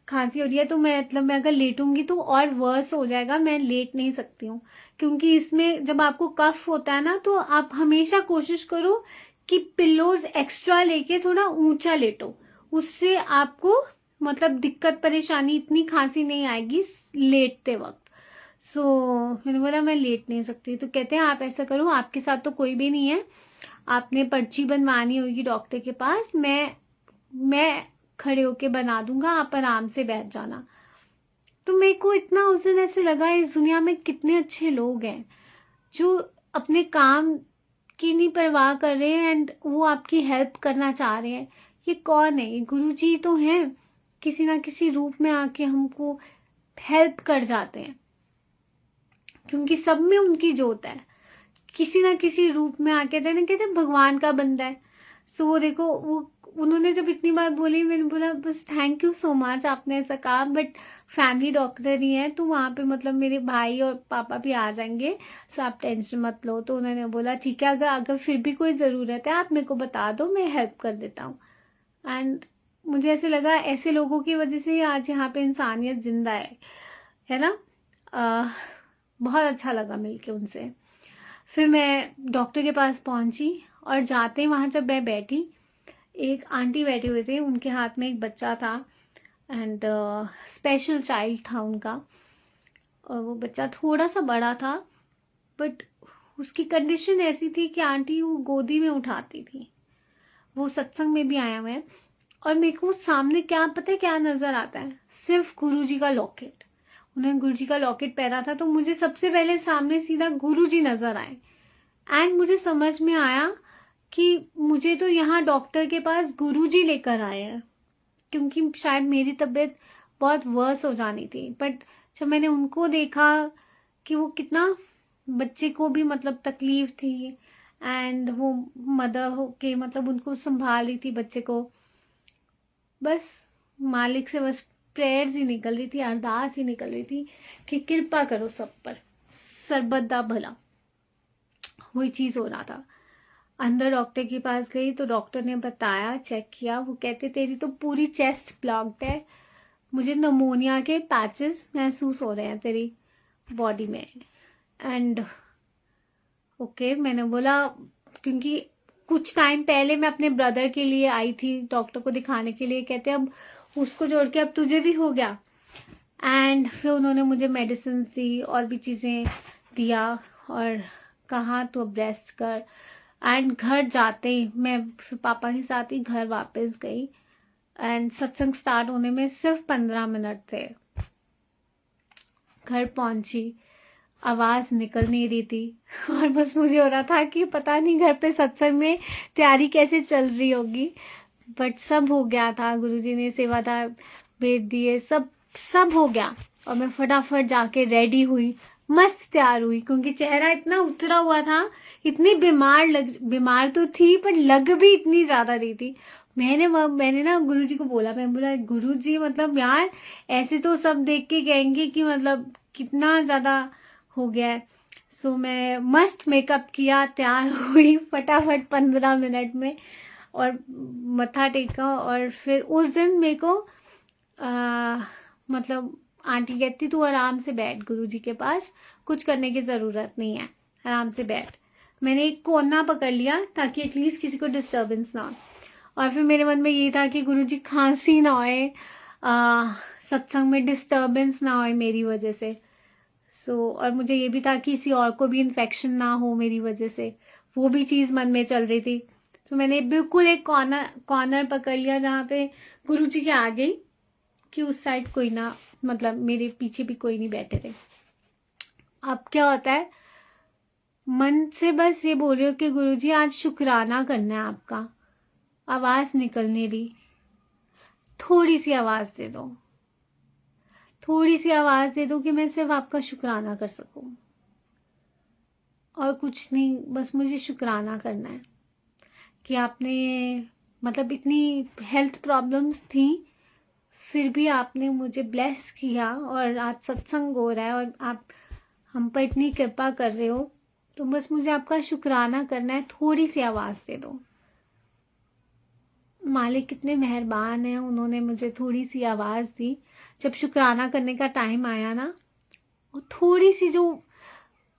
खांसी हो रही है, तो मतलब मैं अगर लेटूंगी तो और वर्स हो जाएगा, मैं लेट नहीं सकती हूँ। क्योंकि इसमें जब आपको कफ होता है ना, तो आप हमेशा कोशिश करो कि पिल्लोज एक्स्ट्रा लेके थोड़ा ऊंचा लेटो, उससे आपको मतलब दिक्कत परेशानी, इतनी खांसी नहीं आएगी लेटते वक्त। सो मैंने बोला मैं लेट नहीं सकती। तो कहते हैं आप ऐसा करो, आपके साथ तो कोई भी नहीं है, आपने पर्ची बनवानी होगी डॉक्टर के पास, मैं खड़े होके बना दूंगा, आप आराम से बैठ जाना। तो मेरे को इतना उस दिन ऐसे लगा, इस दुनिया में कितने अच्छे लोग हैं जो अपने काम की नहीं परवाह कर रहे हैं एंड वो आपकी हेल्प करना चाह रहे हैं। ये कौन है? ये गुरुजी तो हैं, किसी ना किसी रूप में आके हमको हेल्प कर जाते हैं, क्योंकि सब में उनकी जोत है, किसी ना किसी रूप में आके कहते भगवान का बंदा है। सो वो देखो, वो उन्होंने जब इतनी बार बोली, मैंने बोला बस थैंक यू सो मच, आपने ऐसा कहा, बट फैमिली डॉक्टर ही है तो वहाँ पे मतलब मेरे भाई और पापा भी आ जाएंगे, सो आप टेंशन मत लो। तो उन्होंने बोला ठीक है, अगर फिर भी कोई ज़रूरत है आप मेरे को बता दो, मैं हेल्प कर देता हूँ। एंड मुझे ऐसे लगा, ऐसे लोगों की वजह से ही आज यहाँ पे इंसानियत जिंदा है ना। बहुत अच्छा लगा मिलके उनसे। फिर मैं डॉक्टर के पास पहुंची और जाते ही वहाँ जब मैं बैठी, एक आंटी बैठे हुए थे, उनके हाथ में एक बच्चा था एंड स्पेशल चाइल्ड था उनका। और वो बच्चा थोड़ा सा बड़ा था बट उसकी कंडीशन ऐसी थी कि आंटी वो गोदी में उठाती थी। वो सत्संग में भी आया हुआ है और मेरे को सामने क्या पता है क्या नजर आता है, सिर्फ गुरुजी का लॉकेट। उन्होंने गुरुजी का लॉकेट पहना था तो मुझे सबसे पहले सामने सीधा गुरुजी नजर आए एंड मुझे समझ में आया कि मुझे तो यहाँ डॉक्टर के पास गुरुजी लेकर आए हैं, क्योंकि शायद मेरी तबीयत बहुत वर्स हो जानी थी। बट जब मैंने उनको देखा कि वो कितना बच्चे को भी मतलब तकलीफ थी एंड वो मदर होके मतलब उनको संभाल रही थी बच्चे को, बस मालिक से बस प्रेयर्स ही निकल रही थी, अरदास ही निकल रही थी कि कृपा करो सब पर, सर्वदा भला। वही चीज हो रहा था। अंदर डॉक्टर के पास गई तो डॉक्टर ने बताया, चेक किया, वो कहते तेरी तो पूरी चेस्ट ब्लॉक्ड है, मुझे नमोनिया के पैचेस महसूस हो रहे हैं तेरी बॉडी में। एंड ओके मैंने बोला, क्योंकि कुछ टाइम पहले मैं अपने ब्रदर के लिए आई थी डॉक्टर को दिखाने के लिए, कहते अब उसको जोड़ के अब तुझे भी हो गया। एंड फिर उन्होंने मुझे मेडिसिन दी और भी चीज़ें दिया और कहा तो अब रेस्ट कर। एंड घर जाते ही मैं फिर पापा के साथ ही घर वापस गई एंड सत्संग स्टार्ट होने में सिर्फ 15 मिनट थे। घर पहुंची, आवाज निकल नहीं रही थी और बस मुझे हो रहा था कि पता नहीं घर पे सत्संग में तैयारी कैसे चल रही होगी। बट सब हो गया था, गुरुजी ने सेवादार भेज दिए, सब हो गया और मैं फटाफट जाके रेडी हुई, मस्त तैयार हुई, क्योंकि चेहरा इतना उतरा हुआ था, इतनी बीमार तो थी पर लग भी इतनी ज्यादा रही थी। मैंने ना गुरुजी को बोला, मैं बोला गुरुजी मतलब यार ऐसे तो सब देख के कहेंगे कि मतलब कितना ज्यादा हो गया है। सो मैं मस्त मेकअप किया, तैयार हुई फटाफट 15 मिनट में और मत्था टेका। और फिर उस दिन मेरे को मतलब आंटी कहती तू आराम से बैठ गुरुजी के पास, कुछ करने की ज़रूरत नहीं है, आराम से बैठ। मैंने एक कोना पकड़ लिया ताकि एटलीस्ट किसी को डिस्टर्बेंस ना हो। और फिर मेरे मन में ये था कि गुरुजी खांसी ना होए, सत्संग में डिस्टर्बेंस ना होए मेरी वजह से। और मुझे ये भी था कि किसी और को भी इन्फेक्शन ना हो मेरी वजह से, वो भी चीज़ मन में चल रही थी। तो मैंने बिल्कुल एक कॉर्नर पकड़ लिया जहाँ पे गुरुजी के आगे ही, कि उस साइड कोई ना, मतलब मेरे पीछे भी कोई नहीं बैठे थे। अब क्या होता है, मन से बस ये बोल रही हो कि गुरुजी आज शुक्राना करना है आपका, आवाज निकल नहीं रही, थोड़ी सी आवाज दे दो, थोड़ी सी आवाज दे दो कि मैं सिर्फ आपका शुक्राना कर सकूं, और कुछ नहीं, बस मुझे शुक्राना करना है कि आपने मतलब इतनी हेल्थ प्रॉब्लम्स थी फिर भी आपने मुझे ब्लेस किया और आज सत्संग हो रहा है और आप हम पर इतनी कृपा कर रहे हो, तो बस मुझे आपका शुक्राना करना है, थोड़ी सी आवाज दे दो। मालिक कितने मेहरबान हैं, उन्होंने मुझे थोड़ी सी आवाज दी। जब शुक्राना करने का टाइम आया ना, वो थोड़ी सी जो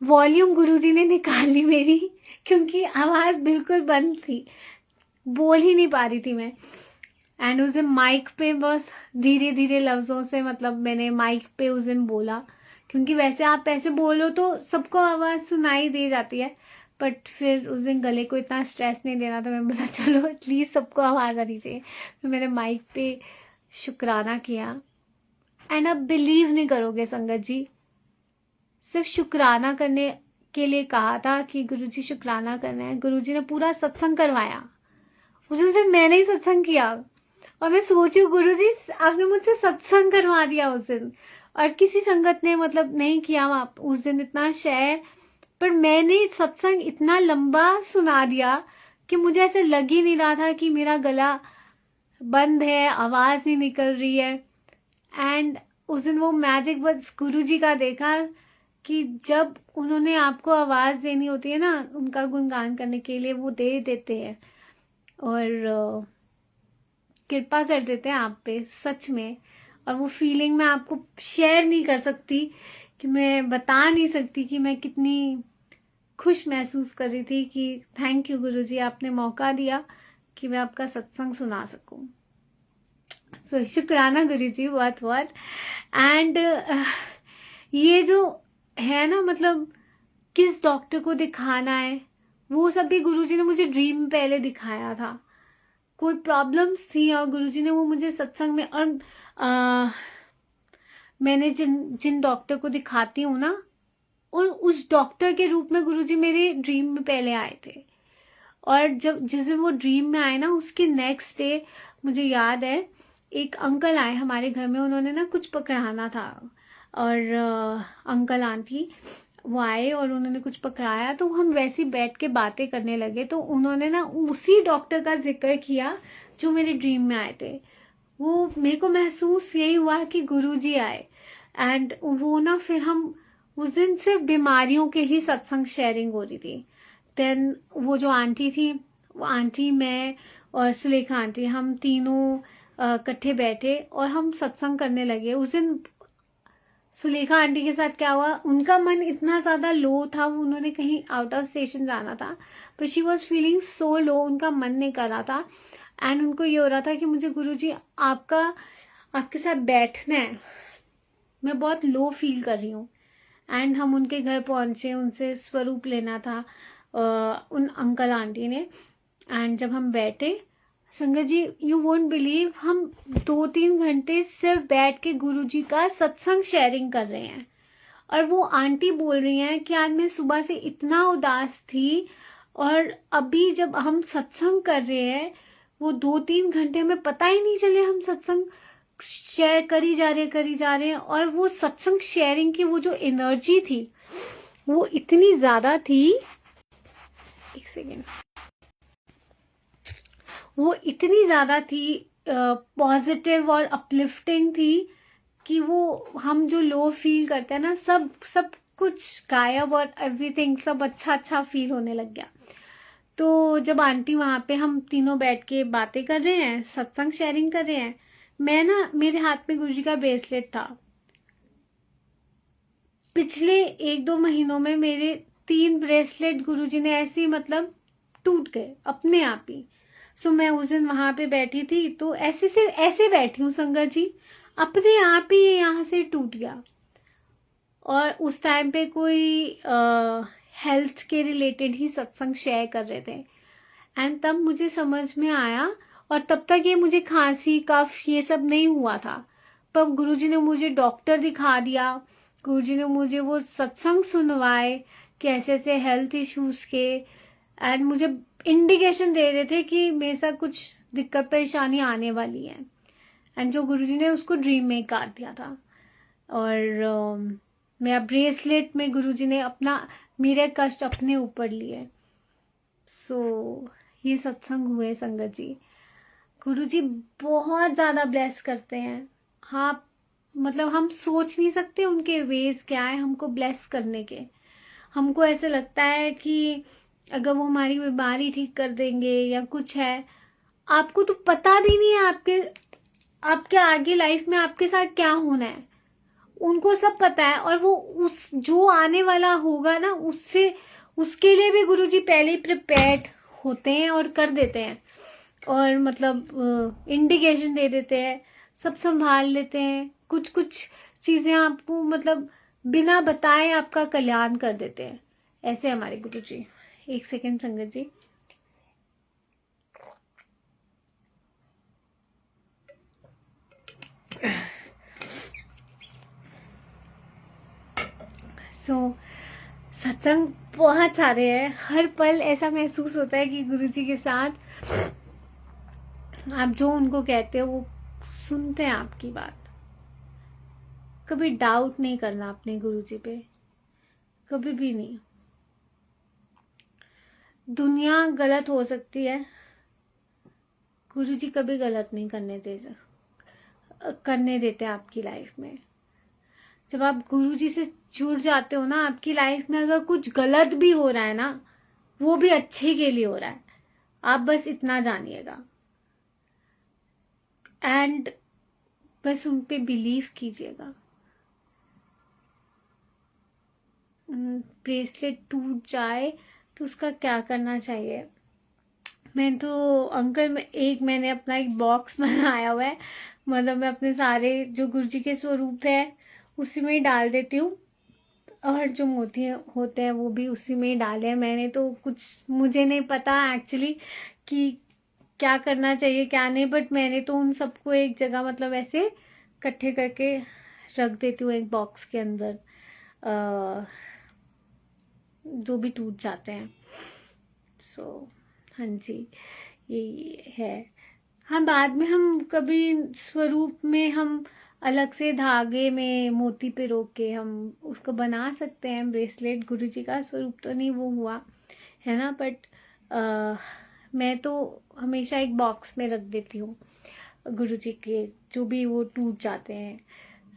वॉल्यूम गुरुजी ने निकाली मेरी, क्योंकि आवाज बिल्कुल बंद थी, बोल ही नहीं पा रही थी मैं। एंड उस दिन माइक पे बस धीरे धीरे लफ्जों से, मतलब मैंने माइक पे उस दिन बोला, क्योंकि वैसे आप ऐसे बोलो तो सबको आवाज सुनाई दे जाती है, बट फिर उस दिन गले को इतना स्ट्रेस नहीं देना था। मैं बोला चलो एटलीस्ट सबको आवाज आनी चाहिए। फिर मैंने माइक पे शुक्राना किया एंड अब बिलीव नहीं करोगे संगत जी, सिर्फ शुक्राना करने के लिए कहा था कि गुरुजी शुक्राना करना है, गुरुजी ने पूरा सत्संग करवाया। उस दिन सिर्फ मैंने ही सत्संग किया और मैं सोची हूँ गुरुजी आपने मुझसे सत्संग करवा दिया उस दिन, और किसी संगत ने मतलब नहीं किया आप उस दिन इतना शेयर, पर मैंने सत्संग इतना लंबा सुना दिया कि मुझे ऐसे लग ही नहीं रहा था कि मेरा गला बंद है, आवाज नहीं निकल रही है। एंड उस दिन वो मैजिक बस गुरुजी का देखा कि जब उन्होंने आपको आवाज देनी होती है ना उनका गुणगान करने के लिए, वो दे देते हैं और कृपा कर देते हैं आप पे सच में। और वो फीलिंग मैं आपको शेयर नहीं कर सकती, कि मैं बता नहीं सकती कि मैं कितनी खुश महसूस कर रही थी कि थैंक यू गुरुजी, आपने मौका दिया कि मैं आपका सत्संग सुना सकूं। सो शुक्राना गुरुजी, बहुत बहुत। एंड ये जो है ना, मतलब किस डॉक्टर को दिखाना है, वो सब भी गुरुजी ने मुझे ड्रीम में पहले दिखाया था। कोई प्रॉब्लम्स थी और गुरुजी ने वो मुझे सत्संग में, और मैंने जिन जिन डॉक्टर को दिखाती हूँ ना, उस डॉक्टर के रूप में गुरुजी मेरे ड्रीम में पहले आए थे। और जब जिस दिन वो ड्रीम में आए ना, उसके नेक्स्ट डे मुझे याद है एक अंकल आए हमारे घर में, उन्होंने ना कुछ पकड़ाना था, और अंकल आंटी वो आए और उन्होंने कुछ पकड़ाया, तो हम वैसे ही बैठ के बातें करने लगे। तो उन्होंने ना उसी डॉक्टर का जिक्र किया जो मेरे ड्रीम में आए थे। वो मेरे को महसूस यही हुआ कि गुरुजी आए। एंड वो ना, फिर हम उस दिन सिर्फ बीमारियों के ही सत्संग शेयरिंग हो रही थी। देन वो जो आंटी थी, वो आंटी, मैं और सुलेखा आंटी, हम तीनों इकट्ठे बैठे और हम सत्संग करने लगे। उस दिन सुलेखा आंटी के साथ क्या हुआ, उनका मन इतना ज़्यादा लो था, उन्होंने कहीं आउट ऑफ स्टेशन जाना था, पर शी वॉज फीलिंग सो लो, उनका मन नहीं कर रहा था। एंड उनको ये हो रहा था कि मुझे गुरुजी आपके साथ बैठना है, मैं बहुत लो फील कर रही हूँ। एंड हम उनके घर पहुंचे, उनसे स्वरूप लेना था उन अंकल आंटी ने। एंड जब हम बैठे, संगत जी, यू वोंट बिलीव, हम 2-3 घंटे सिर्फ बैठ के गुरुजी का सत्संग शेयरिंग कर रहे हैं। और वो आंटी बोल रही हैं कि आज मैं सुबह से इतना उदास थी, और अभी जब हम सत्संग कर रहे हैं, वो 2-3 घंटे हमें पता ही नहीं चले, हम सत्संग शेयर करी जा रहे हैं। और वो सत्संग शेयरिंग की वो जो एनर्जी थी, वो इतनी ज्यादा थी, एक सेकेंड, वो इतनी ज्यादा थी, पॉजिटिव और अपलिफ्टिंग थी कि वो हम जो लो फील करते हैं ना, सब सब कुछ गायब, और एवरीथिंग सब अच्छा अच्छा फील होने लग गया। तो जब आंटी वहां पे, हम तीनों बैठ के बातें कर रहे हैं, सत्संग शेयरिंग कर रहे हैं, मैं ना, मेरे हाथ में गुरुजी का ब्रेसलेट था। पिछले 1-2 महीनों में मेरे 3 ब्रेसलेट गुरुजी ने ऐसे ही, मतलब टूट गए अपने आप ही। सो मैं उस दिन वहां पे बैठी थी, तो ऐसे से ऐसे बैठी हूँ संगत जी, अपने आप ही ये यहाँ से टूट गया। और उस टाइम पे कोई हेल्थ के रिलेटेड ही सत्संग शेयर कर रहे थे। एंड तब मुझे समझ में आया, और तब तक ये मुझे खांसी कफ ये सब नहीं हुआ था, पर गुरुजी ने मुझे डॉक्टर दिखा दिया, गुरुजी ने मुझे वो सत्संग सुनवाए कि ऐसे ऐसे हेल्थ इश्यूज के, एंड मुझे इंडिकेशन दे रहे थे कि मेरे साथ कुछ दिक्कत परेशानी आने वाली है। एंड जो गुरुजी ने उसको ड्रीम में काट दिया था। और मेरा ब्रेसलेट में गुरुजी ने मेरे कष्ट अपने ऊपर लिए। सो ये सत्संग हुए संगत जी। गुरुजी बहुत ज्यादा ब्लेस करते हैं। हाँ, मतलब हम सोच नहीं सकते उनके वेज क्या है हमको ब्लेस करने के। हमको ऐसे लगता है कि अगर वो हमारी बीमारी ठीक कर देंगे या कुछ है, आपको तो पता भी नहीं है आपके आगे लाइफ में आपके साथ क्या होना है, उनको सब पता है। और वो उस जो आने वाला होगा ना, उसके लिए भी गुरुजी पहले ही प्रिपेयर्ड होते हैं और कर देते हैं, और मतलब इंडिकेशन दे देते हैं, सब संभाल लेते हैं। कुछ कुछ चीजें आपको मतलब बिना बताए आपका कल्याण कर देते हैं, ऐसे हमारे गुरुजी। एक सेकेंड संगत जी। सत्संग बहुत सारे हैं, हर पल ऐसा महसूस होता है कि गुरुजी के साथ आप जो उनको कहते हो वो सुनते हैं आपकी बात। कभी डाउट नहीं करना अपने गुरुजी पे, कभी भी नहीं। दुनिया गलत हो सकती है, गुरुजी कभी गलत नहीं करने देते आपकी लाइफ में। जब आप गुरुजी से जुड़ जाते हो ना, आपकी लाइफ में अगर कुछ गलत भी हो रहा है ना, वो भी अच्छे के लिए हो रहा है, आप बस इतना जानिएगा। एंड बस उन पे बिलीव कीजिएगा। ब्रेसलेट टूट जाए तो उसका क्या करना चाहिए। मैं तो अंकल मैंने अपना एक बॉक्स बनाया हुआ है, मतलब मैं अपने सारे जो गुरुजी के स्वरूप है उसी में ही डाल देती हूँ, और जो मोती होते हैं वो भी उसी में ही डाले हैं मैंने। तो कुछ मुझे नहीं पता एक्चुअली कि क्या करना चाहिए क्या नहीं, बट मैंने तो उन सबको एक जगह मतलब ऐसे इकट्ठे करके रख देती हूँ एक बॉक्स के अंदर, जो भी टूट जाते हैं। सो हाँ जी, यही है। हाँ, बाद में हम कभी स्वरूप में हम अलग से धागे में मोती पिरो के हम उसको बना सकते हैं ब्रेसलेट। गुरुजी का स्वरूप तो नहीं वो हुआ है ना, बट मैं तो हमेशा एक बॉक्स में रख देती हूँ गुरुजी के जो भी वो टूट जाते हैं।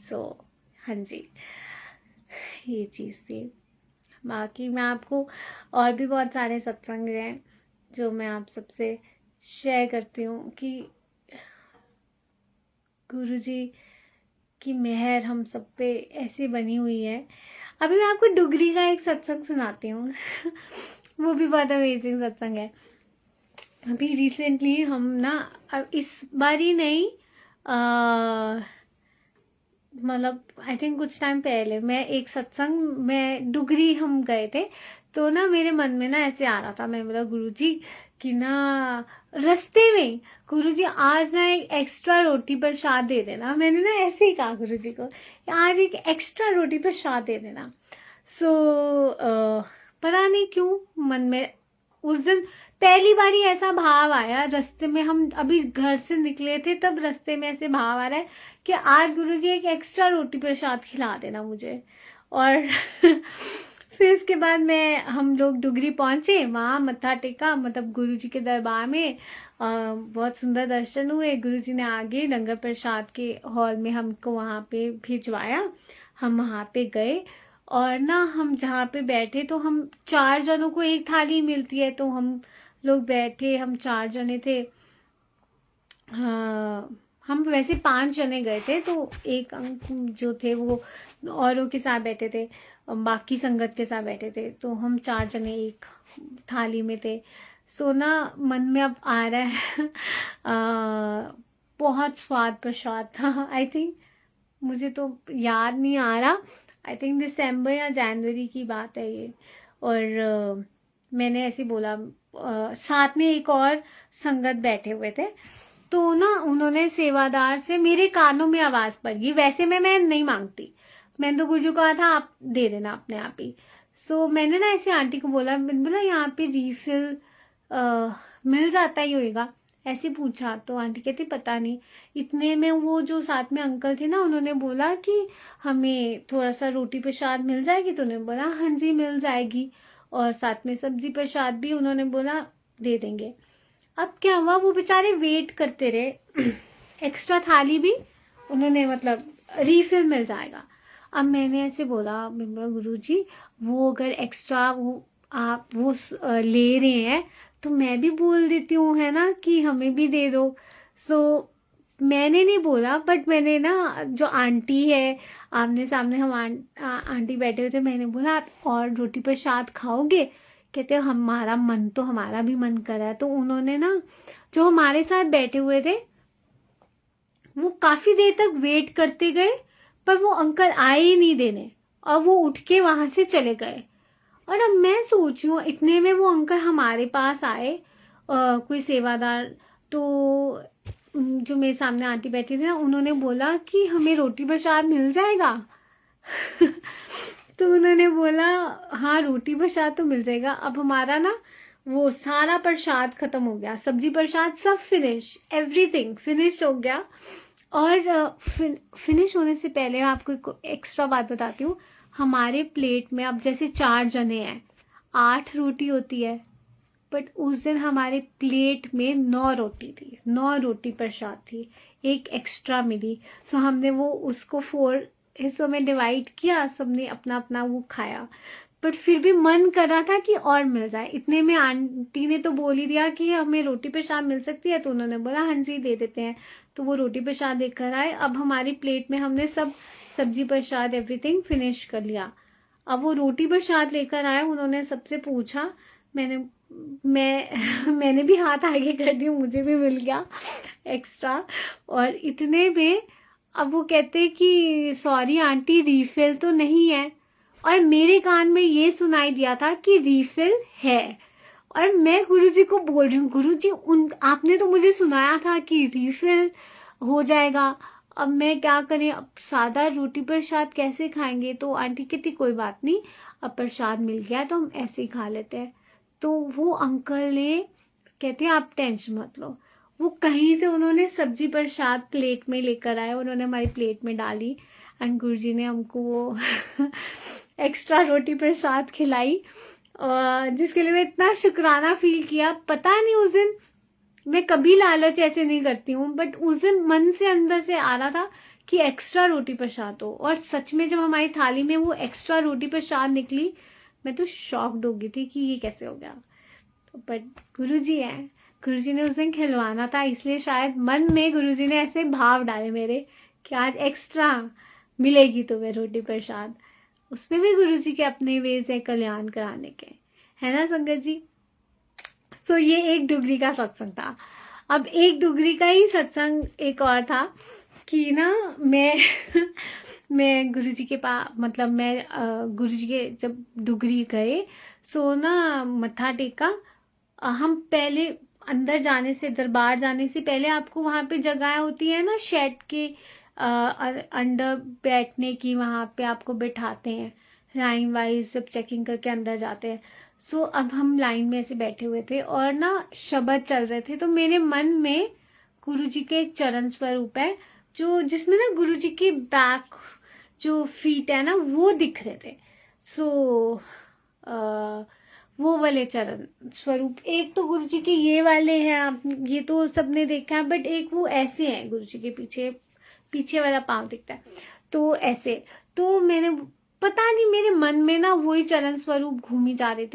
सो हाँ जी, ये चीज़ थी। बाकी मैं आपको और भी बहुत सारे सत्संग हैं जो मैं आप सबसे शेयर करती हूँ कि गुरुजी की मेहर हम सब पे ऐसी बनी हुई है। अभी मैं आपको डुगरी का एक सत्संग सुनाती हूँ वो भी बहुत अमेजिंग सत्संग है। अभी रिसेंटली हम ना, अब इस बार ही नहीं, मतलब आई थिंक कुछ टाइम पहले मैं एक सत्संग में डुगरी हम गए थे, तो ना मेरे मन में ना ऐसे आ रहा था, मैं बोला गुरुजी कि ना रास्ते में गुरुजी आज ना एक एक्स्ट्रा रोटी प्रसाद दे देना। मैंने ना ऐसे ही कहा गुरुजी को आज एक एक्स्ट्रा रोटी प्रसाद दे देना। सो पता नहीं क्यों मन में उस दिन पहली बार ही ऐसा भाव आया। रास्ते में हम अभी घर से निकले थे तब रास्ते में ऐसे भाव आ रहा है कि आज गुरुजी एक एक्स्ट्रा रोटी प्रसाद खिला देना मुझे। और फिर इसके बाद हम लोग डुगरी पहुंचे, वहाँ मत्था टेका, मतलब गुरुजी के दरबार में बहुत सुंदर दर्शन हुए। गुरुजी ने आगे लंगर प्रसाद के हॉल में हमको वहाँ पे भिजवाया। हम वहाँ पे गए और ना हम जहाँ पे बैठे तो हम 4 जनों को एक थाली मिलती है, तो हम लोग बैठे, हम 4 जने थे। हाँ, हम वैसे 5 जने गए थे, तो एक अंक जो थे वो औरों के साथ बैठे थे, बाकी संगत के साथ बैठे थे, तो हम 4 जने एक थाली में थे। सो ना मन में अब आ रहा है बहुत स्वाद प्रसाद था। आई थिंक मुझे तो याद नहीं आ रहा, आई थिंक दिसंबर या जनवरी की बात है ये। और मैंने ऐसे बोला, साथ में एक और संगत बैठे हुए थे, तो ना उन्होंने सेवादार से मेरे कानों में आवाज पड़ गई। वैसे मैं नहीं मांगती, मैंने तो गुरुजी को कहा था आप दे देना अपने आप ही। सो मैंने ना ऐसे आंटी को बोला, मैंने बोला यहाँ पे रिफिल मिल जाता ही होएगा, ऐसे पूछा। तो आंटी कहती पता नहीं। इतने में वो जो साथ में अंकल थे ना, उन्होंने बोला कि हमें थोड़ा सा रोटी प्रसाद मिल जाएगी, तो उन्होंने बोला हाँ जी मिल जाएगी, और साथ में सब्जी प्रसाद भी उन्होंने बोला दे देंगे। अब क्या हुआ, वो बेचारे वेट करते रहे, एक्स्ट्रा थाली भी उन्होंने मतलब रीफिल मिल जाएगा। अब मैंने ऐसे बोला, गुरुजी वो अगर एक्स्ट्रा आप ले रहे हैं तो मैं भी बोल देती हूँ है ना कि हमें भी दे दो। सो मैंने नहीं बोला, बट मैंने ना जो आंटी है आमने सामने, हम आंटी बैठे हुए थे, मैंने बोला आप और रोटी प्रसाद खाओगे? कहते हमारा भी मन कर रहा है। तो उन्होंने ना, जो हमारे साथ बैठे हुए थे, वो काफी देर तक वेट करते गए, पर वो अंकल आए ही नहीं देने, और वो उठ के वहां से चले गए। और अब मैं सोच रही हूँ, इतने में वो अंकल हमारे पास आए, कोई सेवादार, तो जो मेरे सामने आंटी बैठी थी ना, उन्होंने बोला कि हमें रोटी प्रसाद मिल जाएगा। तो उन्होंने बोला हाँ रोटी प्रसाद तो मिल जाएगा। अब हमारा ना वो सारा प्रसाद खत्म हो गया, सब्जी प्रसाद सब फिनिश, एवरीथिंग फिनिश हो गया। और फिनिश होने से पहले आपको एक एक्स्ट्रा बात बताती हूँ। हमारे प्लेट में अब जैसे 4 जने हैं, 8 रोटी होती है, बट उस दिन हमारे प्लेट में 9 रोटी थी, 9 रोटी प्रसाद थी, एक एक्स्ट्रा मिली। सो हमने वो उसको 4 हिस्सों में डिवाइड किया, सबने अपना अपना वो खाया, बट फिर भी मन कर रहा था कि और मिल जाए। इतने में आंटी ने तो बोल ही दिया कि हमें रोटी प्रसाद मिल सकती है, तो उन्होंने बोला हाँ जी दे देते हैं। तो वो रोटी प्रसाद लेकर आए। अब हमारी प्लेट में हमने सब सब्जी प्रसाद एवरीथिंग फिनिश कर लिया। अब वो रोटी प्रसाद लेकर आए, उन्होंने सबसे पूछा, मैंने भी हाथ आगे कर दी, मुझे भी मिल गया एक्स्ट्रा। और इतने में अब वो कहते कि सॉरी आंटी, रीफिल तो नहीं है। और मेरे कान में ये सुनाई दिया था कि रीफिल है। और मैं गुरुजी को बोल रही हूँ, गुरुजी आपने तो मुझे सुनाया था कि रीफिल हो जाएगा, अब मैं क्या करें, अब सादा रोटी प्रसाद कैसे खाएंगे। तो आंटी कहती कोई बात नहीं, अब प्रसाद मिल गया तो हम ऐसे ही खा लेते हैं। तो वो अंकल ने कहते हैं आप टेंशन मत लो, वो कहीं से उन्होंने सब्जी प्रसाद प्लेट में लेकर आए, उन्होंने हमारी प्लेट में डाली एंड गुरुजी ने हमको वो एक्स्ट्रा रोटी प्रसाद खिलाई, जिसके लिए मैं इतना शुक्राना फील किया। पता नहीं उस दिन, मैं कभी लालच ऐसे नहीं करती हूँ, बट उस दिन मन से अंदर से आ रहा था कि एक्स्ट्रा रोटी प्रसाद हो। और सच में जब हमारी थाली में वो एक्स्ट्रा रोटी प्रसाद निकली, मैं तो शॉक्ड हो गई थी कि ये कैसे हो गया। बट गुरुजी है, गुरुजी ने उस दिन खिलवाना था, इसलिए शायद मन में गुरुजी ने ऐसे भाव डाले मेरे कि आज एक्स्ट्रा मिलेगी तुम्हें रोटी प्रसाद। उसमें भी गुरुजी के अपने वेज है कल्याण कराने के, है ना संगत जी। तो ये एक डुगरी का सत्संग था। अब एक डुगरी का ही सत्संग एक और था कि ना मैं गुरुजी के पास, मतलब मैं गुरुजी के जब डुगरी गए, सो ना मत्था टेका। हम पहले अंदर जाने से, दरबार जाने से पहले आपको वहाँ पे जगह होती है ना शेड के अंडर बैठने की, वहाँ पे आपको बिठाते हैं लाइन वाइज, सब चेकिंग करके अंदर जाते हैं। सो अब हम लाइन में ऐसे बैठे हुए थे और ना शब्द चल रहे थे, तो मेरे मन में गुरुजी के एक चरण स्वरूप है जो, जिसमें ना गुरुजी की बैक जो फीट है ना वो दिख रहे थे। सो वो वाले चरण स्वरूप, एक तो गुरुजी के ये वाले हैं, आप ये तो सबने देखा है, बट एक वो ऐसे हैं, गुरुजी के पीछे वाला पाँव दिखता है, तो ऐसे। तो मैंने, पता नहीं मेरे मन में ना वही चरण स्वरूप घूमी जा रहे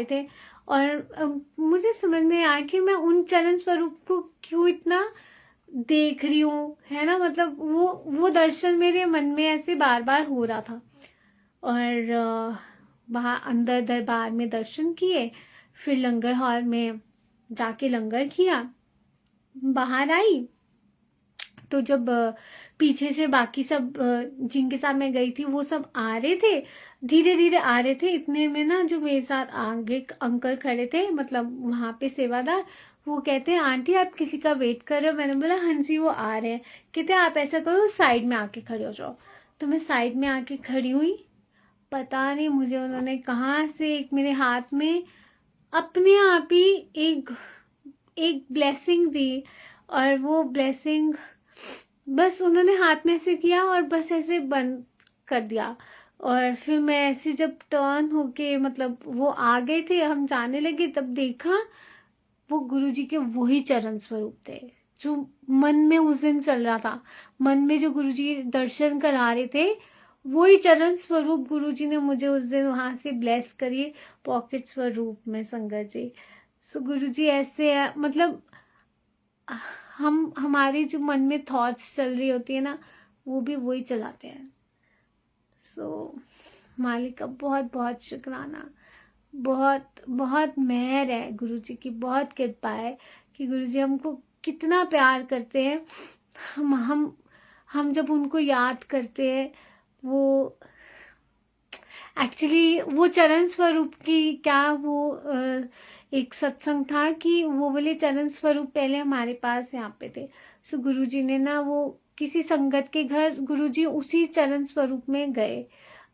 थे। और मुझे समझ में आया कि मैं उन चरण स्वरूप को क्यों इतना देख रही हूँ, है ना, मतलब वो दर्शन मेरे मन में ऐसे बार बार हो रहा था। और वहाँ अंदर दरबार में दर्शन किए, फिर लंगर हॉल में जाके लंगर किया, बाहर आई तो जब पीछे से बाकी सब जिनके साथ मैं गई थी वो सब आ रहे थे, धीरे धीरे आ रहे थे, इतने में ना जो मेरे साथ आगे अंकल खड़े थे, मतलब वहाँ पे सेवादार, वो कहते हैं आंटी आप किसी का वेट कर रहे हो। मैंने बोला हाँ जी वो आ रहे हैं। कहते आप ऐसा करो साइड में आके खड़े हो जाओ। तो मैं साइड में आके खड़ी हुई, पता नहीं मुझे उन्होंने कहाँ से एक मेरे हाथ में अपने आप ही एक ब्लेसिंग दी। और वो ब्लेसिंग बस उन्होंने हाथ में से किया और बस ऐसे बंद कर दिया। और फिर मैं ऐसे जब टर्न होके, मतलब वो आ गए थे, हम जाने लगे, तब देखा वो गुरुजी के वही चरण स्वरूप थे जो मन में उस दिन चल रहा था। मन में जो गुरुजी दर्शन करा रहे थे वही चरण स्वरूप गुरुजी ने मुझे उस दिन वहां से ब्लेस करिए पॉकेट स्वरूप में संगत जी। सो गुरुजी ऐसे है, मतलब हमारे जो मन में थॉट्स चल रही होती है ना, वो भी वही चलाते हैं। सो मालिक का बहुत बहुत शुक्राना, बहुत बहुत मेहर है, गुरुजी की बहुत कृपा है कि गुरुजी हमको कितना प्यार करते हैं। हम जब उनको याद करते हैं, वो एक्चुअली वो चरण स्वरूप की क्या वो एक सत्संग था कि वो वाले चरण स्वरूप पहले हमारे पास यहाँ पे थे। सो गुरुजी ने ना वो किसी संगत के घर, गुरुजी उसी चरण स्वरूप में गए,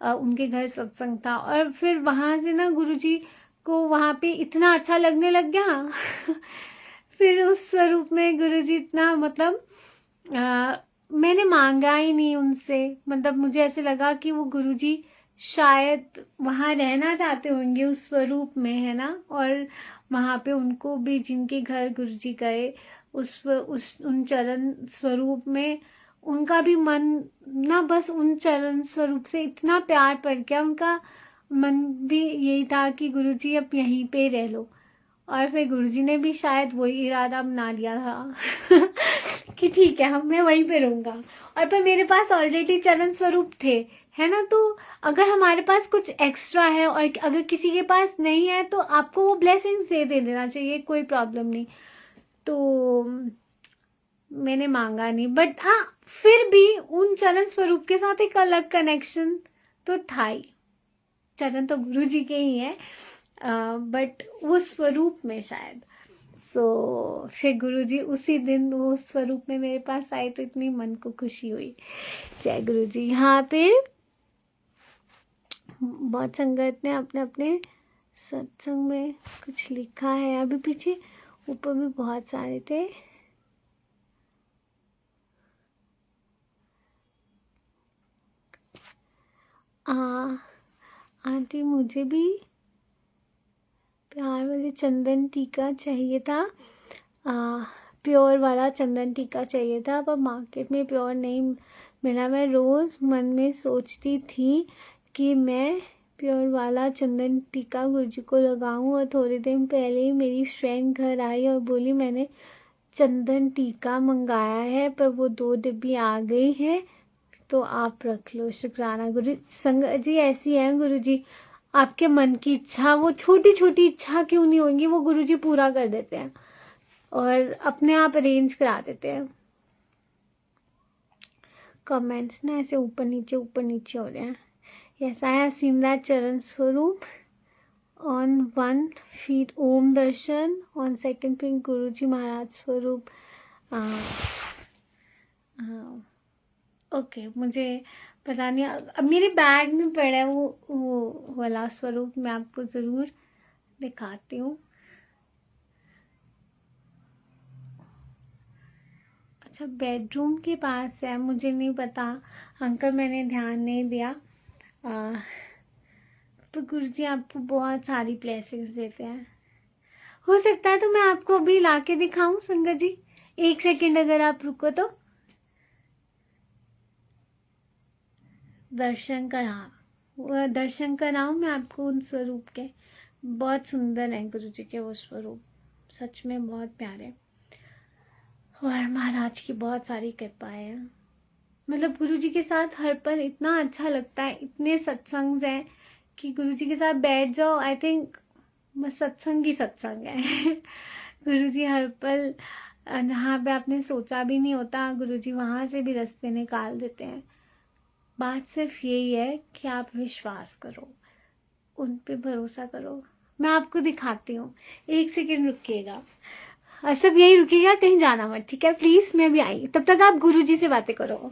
उनके घर सत्संग था, और फिर वहां से ना गुरुजी को वहां पे इतना अच्छा लगने लग गया फिर उस स्वरूप में गुरुजी इतना, मतलब मैंने मांगा ही नहीं उनसे, मतलब मुझे ऐसे लगा कि वो गुरुजी शायद वहाँ रहना चाहते होंगे उस स्वरूप में, है ना। और वहाँ पे उनको भी, जिनके घर गुरुजी गए उन चरण स्वरूप में, उनका भी मन ना बस उन चरण स्वरूप से इतना प्यार पड़ गया, उनका मन भी यही था कि गुरुजी अब यहीं पे रह लो। और फिर गुरुजी ने भी शायद वही इरादा बना लिया था कि ठीक है हम मैं वहीं पे रहूँगा। और फिर मेरे पास ऑलरेडी चरण स्वरूप थे, है ना। तो अगर हमारे पास कुछ एक्स्ट्रा है और अगर किसी के पास नहीं है तो आपको वो ब्लेसिंग्स दे देना चाहिए, कोई प्रॉब्लम नहीं। तो मैंने मांगा नहीं, बट हाँ फिर भी उन चरण स्वरूप के साथ एक अलग कनेक्शन तो था ही। चरण तो गुरु जी के ही है, बट वो स्वरूप में शायद। फिर गुरु जी उसी दिन वो स्वरूप में मेरे पास आए तो इतनी मन को खुशी हुई। जय गुरु जी। यहाँ पे बहुत संगत ने अपने अपने सत्संग में कुछ लिखा है। अभी पीछे ऊपर भी बहुत सारे थे। आंटी मुझे भी प्यार वाले चंदन टीका चाहिए था, प्योर वाला चंदन टीका चाहिए था, पर मार्केट में प्योर नहीं मिला। मैं रोज़ मन में सोचती थी कि मैं प्योर वाला चंदन टीका गुरुजी को लगाऊं, और थोड़े दिन पहले ही मेरी फ्रेंड घर आई और बोली मैंने चंदन टीका मंगाया है पर वो 2 डिब्बी आ गई है तो आप रख लो। शुक्राना गुरु। संगत जी ऐसी है गुरु जी, आपके मन की इच्छा, वो छोटी छोटी इच्छा क्यों नहीं होंगी, वो गुरु जी पूरा कर देते हैं और अपने आप अरेंज करा देते हैं। कमेंट्स ना ऐसे ऊपर नीचे हो रहे हैं। Yes I have seen that Charan Swaroop on 1 feet Om Darshan, on 2nd feet Guru ji महाराज स्वरूप। ओके मुझे पता नहीं, अब मेरे बैग में पड़ा है वो वाला स्वरूप, मैं आपको ज़रूर दिखाती हूँ। अच्छा बेडरूम के पास है, मुझे नहीं पता अंकल, मैंने ध्यान नहीं दिया। तो गुरु जी आपको बहुत सारी ब्लेसिंग्स देते हैं। हो सकता है तो मैं आपको अभी ला के दिखाऊं संगत जी, 1 सेकेंड अगर आप रुको तो। दर्शन कराऊं मैं आपको उन स्वरूप के। बहुत सुंदर है गुरु जी के वो स्वरूप, सच में बहुत प्यारे, और महाराज की बहुत सारी कृपा है। मतलब गुरु जी के साथ हर पल इतना अच्छा लगता है, इतने सत्संग हैं कि गुरु जी के साथ बैठ जाओ, आई थिंक बस सत्संग ही सत्संग है गुरु जी हर पल जहाँ पे आपने सोचा भी नहीं होता, गुरु जी वहाँ से भी रास्ते निकाल देते हैं। बात सिर्फ यही है कि आप विश्वास करो, उन पे भरोसा करो। मैं आपको दिखाती हूँ, 1 सेकेंड रुकिएगा, सब यही रुकिएगा, कहीं जाना मत, ठीक है प्लीज। मैं भी आई, तब तक आप गुरु जी से बातें करो।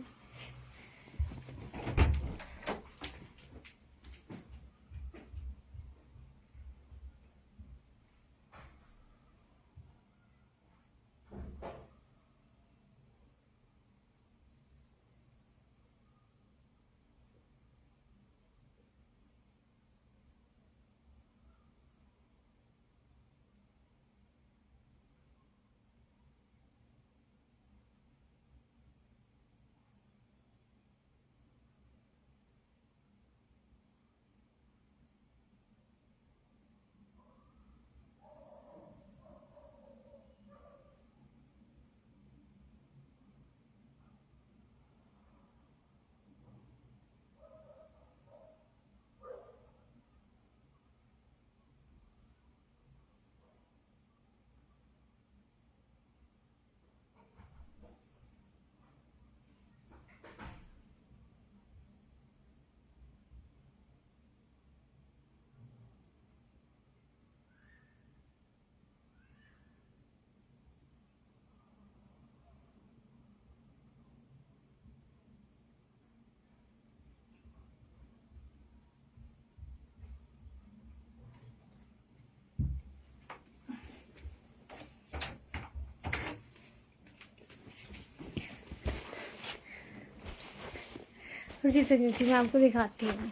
ओके संगत जी मैं आपको दिखाती हूँ।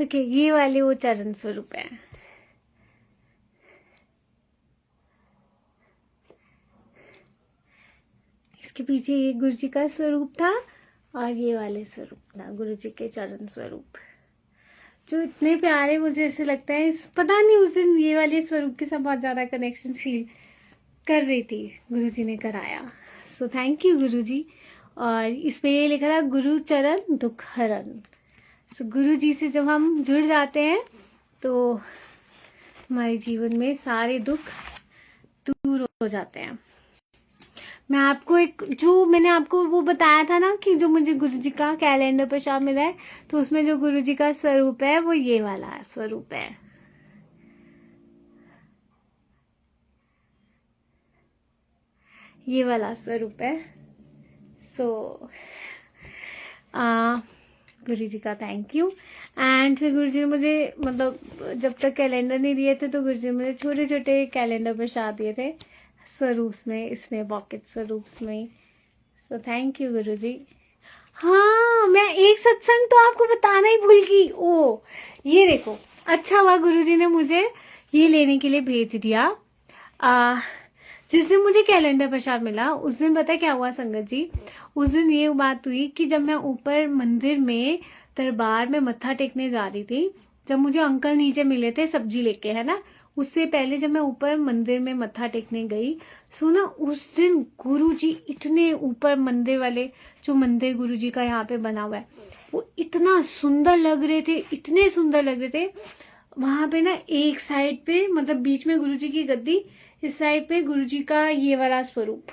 ओके ये वाले वो चरण स्वरूप है। इसके पीछे ये गुरु जी का स्वरूप था और ये वाले स्वरूप था गुरु जी के चरण स्वरूप। जो इतने प्यारे, मुझे ऐसे लगता है पता नहीं उस दिन ये वाले स्वरूप के साथ बहुत ज़्यादा कनेक्शन फील कर रही थी, गुरुजी ने कराया। सो थैंक यू गुरुजी। और इस पे ये लिखा था गुरु चरण दुख हरण। सो गुरुजी से जब हम जुड़ जाते हैं तो हमारे जीवन में सारे दुख दूर हो जाते हैं। मैं आपको एक, जो मैंने आपको वो बताया था ना कि जो मुझे गुरुजी का कैलेंडर पर शाम मिला है, तो उसमें जो गुरुजी का स्वरूप है वो ये वाला स्वरूप है। ये वाला स्वरूप है। सो गुरुजी का थैंक यू। एंड फिर गुरुजी ने मुझे, मतलब जब तक कैलेंडर नहीं दिए थे तो गुरुजी ने मुझे छोटे छोटे कैलेंडर प्रसाद दिए थे स्वरूप्स में, इसमें पॉकेट स्वरूप्स में। सो थैंक यू गुरुजी। हाँ, मैं एक सत्संग तो आपको बताना ही भूल गई। ओ ये देखो, अच्छा हुआ गुरुजी ने मुझे ये लेने के लिए भेज दिया। जिस दिन मुझे कैलेंडर प्रसाद मिला उस दिन पता क्या हुआ संगत जी, उस दिन ये बात हुई कि जब मैं ऊपर मंदिर में दरबार में मत्था टेकने जा रही थी, जब मुझे अंकल नीचे मिले थे सब्जी लेके, है ना, उससे पहले जब मैं ऊपर मंदिर में मत्था टेकने गई, सो ना उस दिन गुरुजी इतने ऊपर मंदिर वाले, जो मंदिर गुरुजी का यहाँ पे बना हुआ है, वो इतना सुंदर लग रहे थे, इतने सुंदर लग रहे थे। वहां पे ना एक साइड पे, मतलब बीच में गुरुजी की गद्दी, इस साइड पे गुरुजी का ये वाला स्वरूप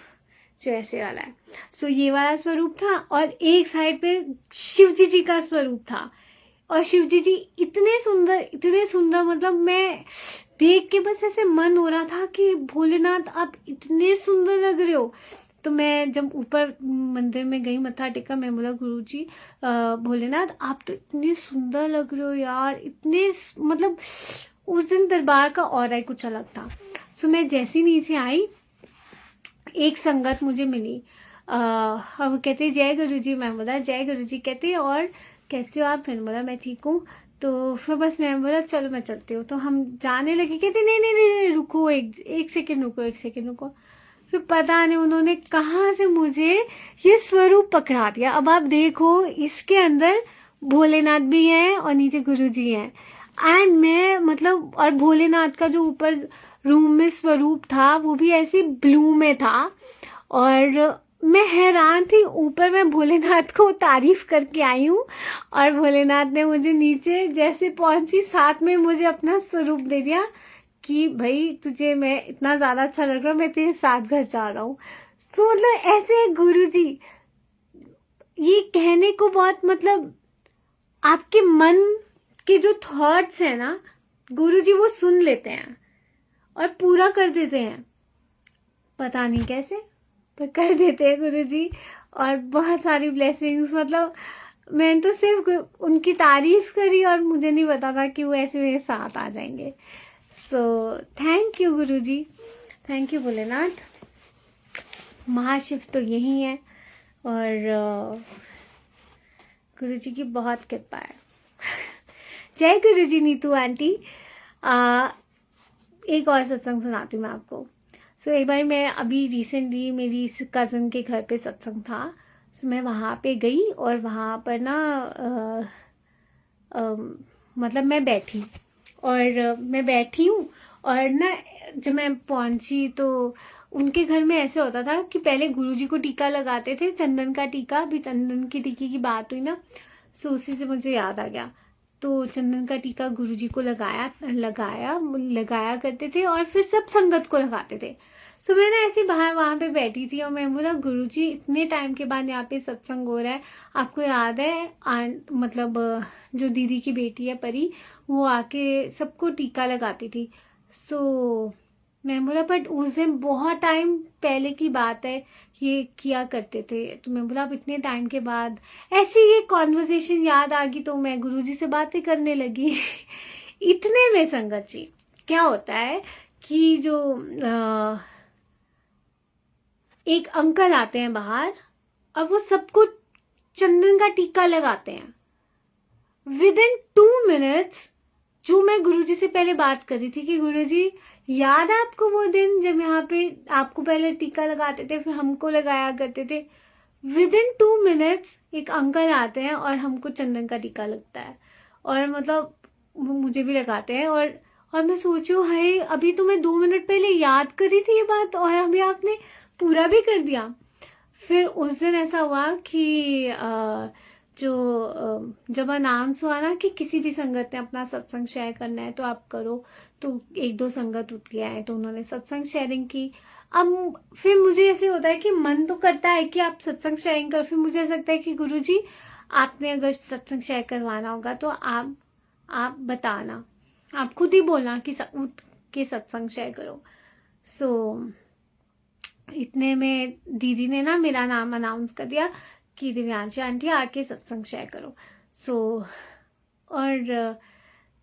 जो ऐसे वाला है, सो ये वाला स्वरूप था, और एक साइड पे शिवजी जी का स्वरूप था। और शिवजी जी इतने सुंदर, मतलब मैं देख के बस ऐसे मन हो रहा था कि भोलेनाथ आप इतने सुंदर लग रहे हो। तो मैं जब ऊपर मंदिर में गई, मत्था टेका, मैं बोला गुरुजी भोलेनाथ आप तो इतने सुंदर लग रहे हो यार, इतने, मतलब उस दिन दरबार का और ही कुछ अलग था। सो मैं जैसी नीचे आई, एक संगत मुझे मिली, और वो कहते जय गुरुजी। मैं बोला जय गुरुजी। कहते और कैसे हो आप? मैंने बोला मैं ठीक हूँ। तो फिर बस मैं बोला चलो मैं चलती हूँ। तो हम जाने लगे। कहते नहीं नहीं नहीं रुको, एक सेकेंड रुको, एक सेकेंड रुको। फिर पता नहीं उन्होंने कहाँ से मुझे ये स्वरूप पकड़ा दिया। अब आप देखो, इसके अंदर भोलेनाथ भी हैं और नीचे गुरुजी हैं, एंड मैं, मतलब, और भोलेनाथ का जो ऊपर रूम में स्वरूप था वो भी ऐसे ब्लू में था, और मैं हैरान थी। ऊपर मैं भोलेनाथ को तारीफ करके आई हूँ और भोलेनाथ ने मुझे नीचे जैसे पहुंची, साथ में मुझे अपना स्वरूप दे दिया कि भाई तुझे मैं इतना ज़्यादा अच्छा लग रहा हूँ, मैं तेरे साथ घर जा रहा हूँ। तो मतलब ऐसे गुरुजी, ये कहने को बहुत, मतलब आपके मन के जो थॉट्स हैं ना, गुरुजी वो सुन लेते हैं और पूरा कर देते हैं। पता नहीं कैसे, पर कर देते हैं गुरुजी। और बहुत सारी ब्लेसिंग्स, मतलब मैंने तो सिर्फ उनकी तारीफ करी और मुझे नहीं पता था कि वो ऐसे मेरे साथ आ जाएंगे। So thank you Guruji, thank you Bholenath. महाशिव तो यही है और गुरुजी की बहुत कृपा है। जय गुरुजी नीतू आंटी। एक और सत्संग सुनाती हूँ मैं आपको। सो एक बार मैं अभी रिसेंटली मेरी कज़न के घर पे सत्संग था, सो मैं वहाँ पे गई और वहाँ पर ना मतलब मैं बैठी हूँ और ना जब मैं पहुँची तो उनके घर में ऐसे होता था कि पहले गुरुजी को टीका लगाते थे, चंदन का टीका। अभी चंदन की टीके की बात हुई ना, सो उसी से मुझे याद आ गया। तो चंदन का टीका गुरुजी को लगाया करते थे और फिर सब संगत को लगाते थे। सो मैं ना ऐसे बाहर वहाँ पे बैठी थी और मैं बोला गुरुजी इतने टाइम के बाद यहाँ पे सत्संग हो रहा है, आपको याद है मतलब जो दीदी की बेटी है परी, वो आके सबको टीका लगाती थी। सो मैं बोला बट उस दिन बहुत टाइम पहले की बात है, ये किया करते थे। तो मैं बोला अब इतने टाइम के बाद ऐसी ये कॉन्वर्सेशन याद आ गई तो मैं गुरुजी से बातें करने लगी। इतने में संगत जी क्या होता है कि जो एक अंकल आते हैं बाहर और वो सबको चंदन का टीका लगाते हैं। विद इन 2 मिनट्स जो मैं गुरुजी से पहले बात कर रही थी कि गुरुजी याद है आपको वो दिन जब यहाँ पे आपको पहले टीका लगाते थे फिर हमको लगाया करते थे। विद इन 2 मिनट्स एक अंकल आते हैं और हमको चंदन का टीका लगता है। और मतलब मुझे भी लगाते हैं। और मैं सोचू हाय अभी तो मैं 2 मिनट पहले याद करी थी ये बात और अभी आपने पूरा भी कर दिया। फिर उस दिन ऐसा हुआ कि जब अनाउंस हुआ ना कि किसी भी संगत ने अपना सत्संग शेयर करना है तो आप करो, तो 1-2 संगत उठ के आए तो उन्होंने सत्संग शेयरिंग की। अब फिर मुझे ऐसे होता है कि मन तो करता है कि आप सत्संग शेयरिंग करो, फिर मुझे ऐसा लगता है कि गुरुजी आपने अगर सत्संग शेयर करवाना होगा तो आप बताना, आप खुद ही बोलना कि उठ के सत्संग शेयर करो। इतने में दीदी ने ना मेरा नाम अनाउंस कर दिया कि दिव्यांशी आंटी आके सत्संग शेयर करो। और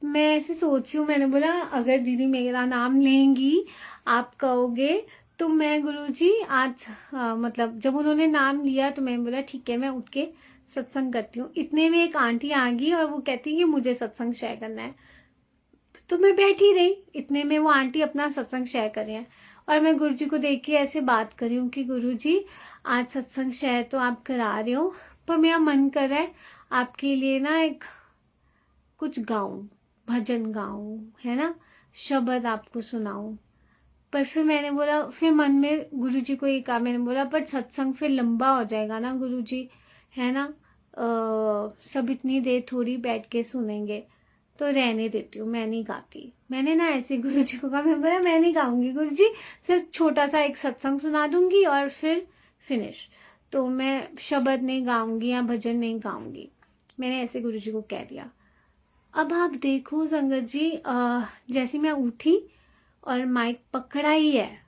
मैं ऐसे सोची हूँ, मैंने बोला अगर दीदी मेरा नाम लेंगी आप कहोगे तो मैं गुरुजी आज मतलब जब उन्होंने नाम लिया तो मैंने बोला ठीक है मैं उठ के सत्संग करती हूँ। इतने में एक आंटी आ गई और वो कहती कि मुझे सत्संग शेयर करना है, तो मैं बैठी रही। इतने में वो आंटी अपना सत्संग शेयर कर रहे हैं और मैं गुरुजी को देख के ऐसे बात कर रही हूँ कि गुरुजी आज सत्संग शेयर तो आप करा रहे हो पर मेरा मन कर रहा है आपके लिए ना एक कुछ गाऊं, भजन गाऊं, है ना, शब्द आपको सुनाऊं। पर फिर मैंने बोला, फिर मन में गुरुजी को ये कहा, मैंने बोला पर सत्संग फिर लंबा हो जाएगा ना गुरुजी, है ना, सब इतनी देर थोड़ी बैठ के सुनेंगे, तो रहने देती हूँ, मैं नहीं गाती। मैंने ना ऐसे गुरुजी को कहा, मैं बोला मैं नहीं गाऊंगी गुरुजी, सिर्फ छोटा सा एक सत्संग सुना दूंगी और फिर फिनिश, तो मैं शब्द नहीं गाऊंगी या भजन नहीं गाऊंगी। मैंने ऐसे गुरुजी को कह दिया। अब आप देखो संगत जी, जैसे मैं उठी और माइक पकड़ा ही है,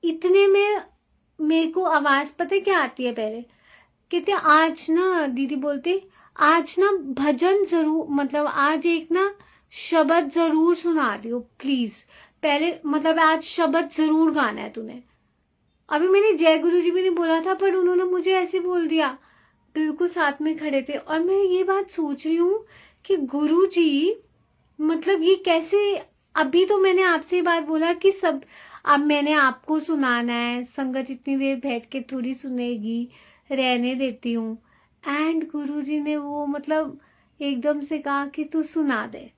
इतने में मेरे को आवाज पता है क्या आती है, पहले कहते आज ना दीदी बोलते आज ना भजन जरूर, मतलब आज एक ना शब्द जरूर सुना दियो प्लीज, पहले मतलब आज शब्द जरूर गाना है तूने। अभी मैंने जय गुरु जी भी नहीं बोला था पर उन्होंने मुझे ऐसे बोल दिया, बिल्कुल साथ में खड़े थे। और मैं ये बात सोच रही हूँ कि गुरु जी मतलब ये कैसे, अभी तो मैंने आपसे ये बात बोला कि सब अब मैंने आपको सुनाना है, संगत इतनी देर बैठ के थोड़ी सुनेगी, रहने देती हूँ, एंड गुरुजी ने वो मतलब एकदम से कहा कि तू सुना दे,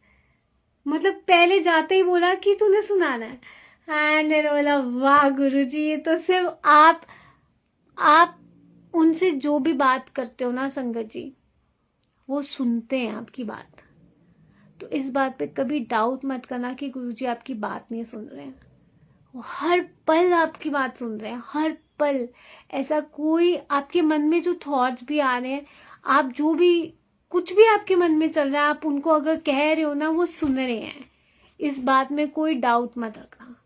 मतलब पहले जाते ही बोला कि तूने सुनाना है। एंड मैंने बोला वाह गुरुजी, ये तो सिर्फ आप उनसे जो भी बात करते हो ना संगत जी, वो सुनते हैं आपकी बात। तो इस बात पे कभी डाउट मत करना कि गुरुजी आपकी बात नहीं सुन रहे हैं, वो हर पल आपकी बात सुन रहे हैं, हर पल। ऐसा कोई आपके मन में जो थॉट्स भी आ रहे हैं, आप जो भी कुछ भी आपके मन में चल रहा है, आप उनको अगर कह रहे हो ना, वो सुन रहे हैं, इस बात में कोई डाउट मत रखना।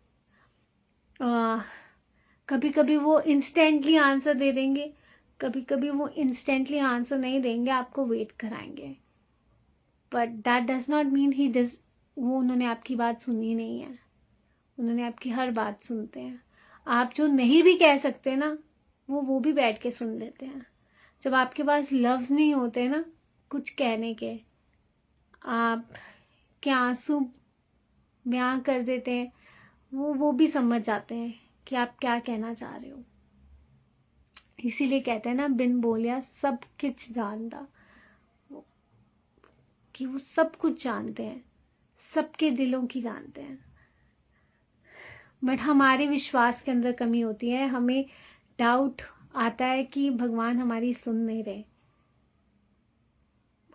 कभी कभी वो इंस्टेंटली आंसर दे देंगे, कभी कभी वो इंस्टेंटली आंसर नहीं देंगे, आपको वेट कराएंगे, but that does not mean वो उन्होंने आपकी बात सुनी नहीं है, उन्होंने आपकी हर बात सुनते हैं। आप जो नहीं भी कह सकते ना, वो भी बैठ के सुन लेते हैं। जब आपके पास लफ्ज नहीं होते ना कुछ कहने के, आप क्या आंसू बयां कर देते हैं, वो भी समझ जाते हैं कि आप क्या कहना चाह रहे हो। इसीलिए कहते हैं ना, बिन बोलिया सब कुछ जानता, कि वो सब कुछ जानते हैं, सबके दिलों की जानते हैं। बट हमारे विश्वास के अंदर कमी होती है, हमें डाउट आता है कि भगवान हमारी सुन नहीं रहे।